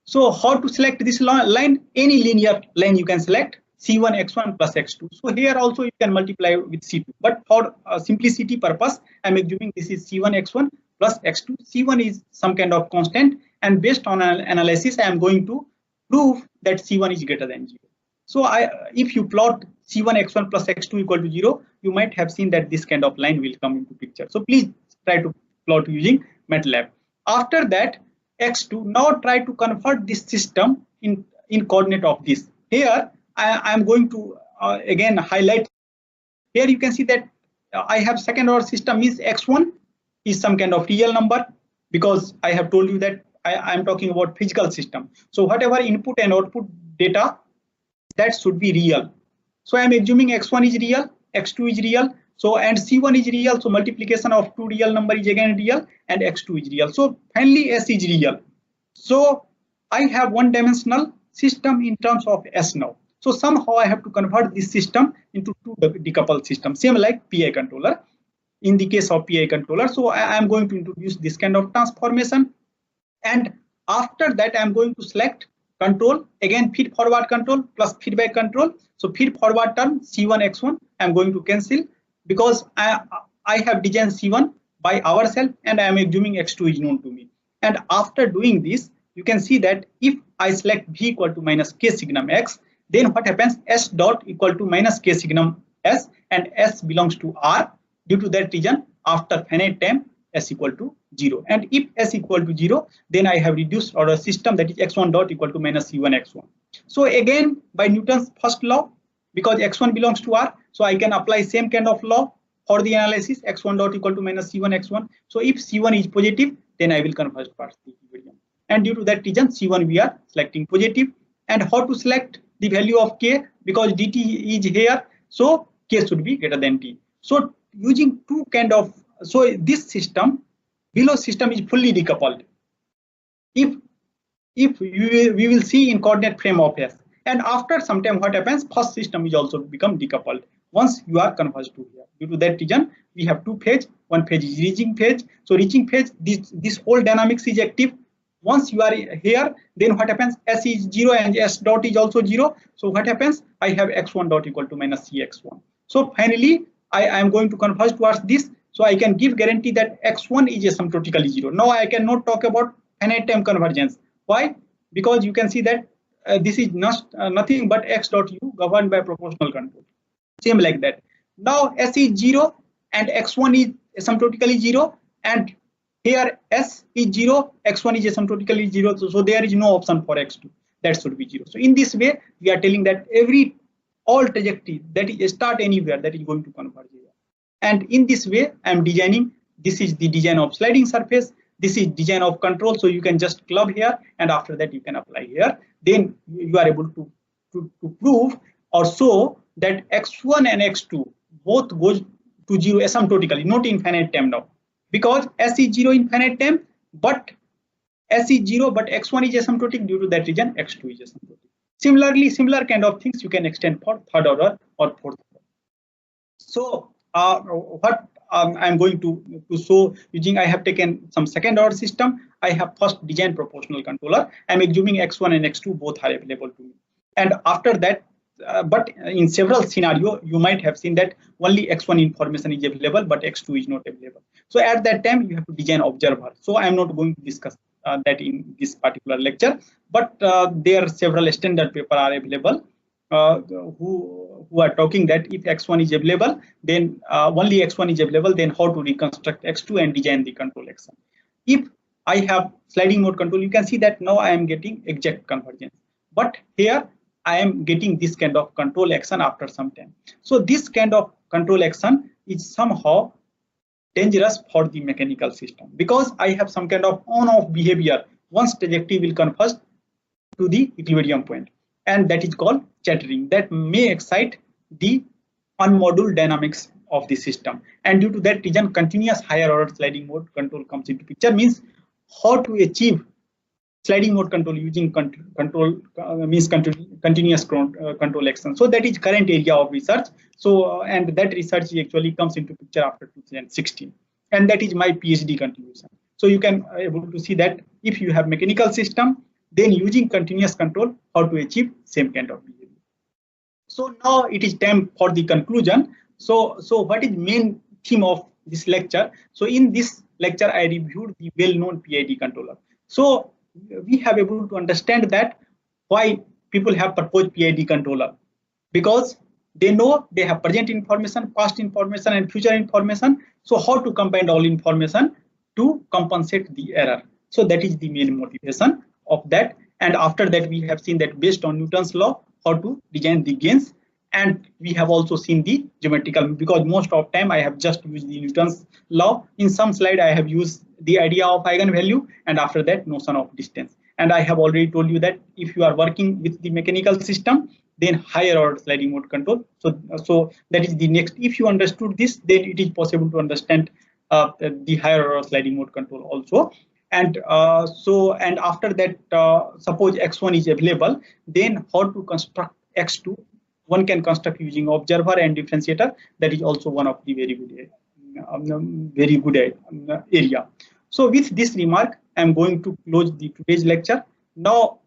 So how to select this line? Any linear line you can select, C1 x1 plus x2. So here also you can multiply with C2, but for simplicity purpose I am assuming this is C1 x1 plus x2. C1 is some kind of constant, and based on an analysis I am going to prove that C1 is greater than 0. So if you plot C1 x1 plus x2 equal to 0, you might have seen that this kind of line will come into picture. So please try to plot using MATLAB. After that, x2, now try to convert this system in coordinate of this. Here I am going to again highlight. Here you can see that I have second order system is x1 is some kind of real number, because I have told you that I am talking about physical system. So whatever input and output data, that should be real. So I am assuming x1 is real, x2 is real, so and C1 is real. So multiplication of two real number is again real, and x2 is real. So finally S is real. So I have one dimensional system in terms of S now. So somehow I have to convert this system into two decoupled system, same like PI controller. In the case of PI controller, so I am going to introduce this kind of transformation, and after that I am going to select control, again feed forward control plus feedback control. So feed forward term C1 x1 I am going to cancel, because I have designed C1 by ourselves, and I am assuming x2 is known to me. And after doing this, you can see that if I select V equal to minus K signum x, then what happens? S dot equal to minus K signum S, and S belongs to R. Due to that reason, after finite time S equal to 0, and if S equal to 0, then I have reduced order system, that is x1 dot equal to minus C1 x1. So again by Newton's first law, because x1 belongs to R, so I can apply same kind of law for the analysis, x1 dot equal to minus C1 x1. So if C1 is positive, then I will converge towards the equilibrium, and due to that reason C1 we are selecting positive. And how to select the value of K? because dt is here, so k should be greater than t. So using two kind of, so this system, below system is fully decoupled. If we will see in coordinate frame of S, and after some time what happens, first system is also become decoupled once you are converged to here. Due to that reason, we have two phase. One phase is reaching phase. So reaching phase, this whole dynamics is active. Once you are here, then what happens? S is 0 and S dot is also 0. So what happens? I have x1 dot equal to minus cx1. So finally, I am going to converge towards this. So I can give guarantee that x1 is asymptotically 0. Now I cannot talk about finite time convergence. Why? Because you can see that this is nothing but x dot u governed by proportional control. Same like that. Now S is 0 and x1 is asymptotically 0, and here S is 0, x1 is asymptotically 0, so there is no option for x2, that should be 0. So in this way, we are telling that all trajectory that is start anywhere, that is going to converge here. And in this way, I am designing, this is the design of sliding surface, this is design of control, so you can just club here and after that you can apply here. Then you are able to prove or show that x1 and x2 both goes to 0 asymptotically, not infinite time now. Because S is 0 infinite time, but S is 0, but x1 is asymptotic. Due to that reason, x2 is asymptotic. Similarly, similar kind of things you can extend for third order or fourth order. So what I'm going to show using, I have taken some second order system. I have first design proportional controller. I'm assuming x1 and x2 both are available to me. And after that, but in several scenarios, you might have seen that only x1 information is available, but x2 is not available. So at that time, you have to design observer. So I am not going to discuss that in this particular lecture, but there are several standard papers are available who are talking that if x1 is available, then only x1 is available, then how to reconstruct x2 and design the control action. If I have sliding mode control, you can see that now I am getting exact convergence, but here I am getting this kind of control action after some time. So this kind of control action is somehow dangerous for the mechanical system, because I have some kind of on-off behavior once trajectory will converge to the equilibrium point, and that is called chattering, that may excite the unmoduled dynamics of the system. And due to that reason, continuous higher order sliding mode control comes into picture. Means how to achieve sliding mode control using continuous control action. So that is current area of research. So and that research actually comes into picture after 2016, and that is my PhD contribution. So you can able to see that if you have mechanical system, then using continuous control, how to achieve same kind of behavior. So now it is time for the conclusion. So what is main theme of this lecture? So in this lecture, I reviewed the well-known PID controller. So we have able to understand that why people have proposed PID controller, because they know they have present information, past information, and future information. So how to combine all information to compensate the error. So that is the main motivation of that. And after that, we have seen that based on Newton's law, how to design the gains. And we have also seen the geometrical, because most of time I have just used the Newton's law. In some slide, I have used the idea of eigenvalue, and after that, notion of distance. And I have already told you that if you are working with the mechanical system, then higher order sliding mode control. So that is the next. If you understood this, then it is possible to understand the higher order sliding mode control also. And and after that, suppose x1 is available, then how to construct x2? One can construct using observer and differentiator. That is also one of the very good area. So with this remark, I am going to close the today's lecture. Now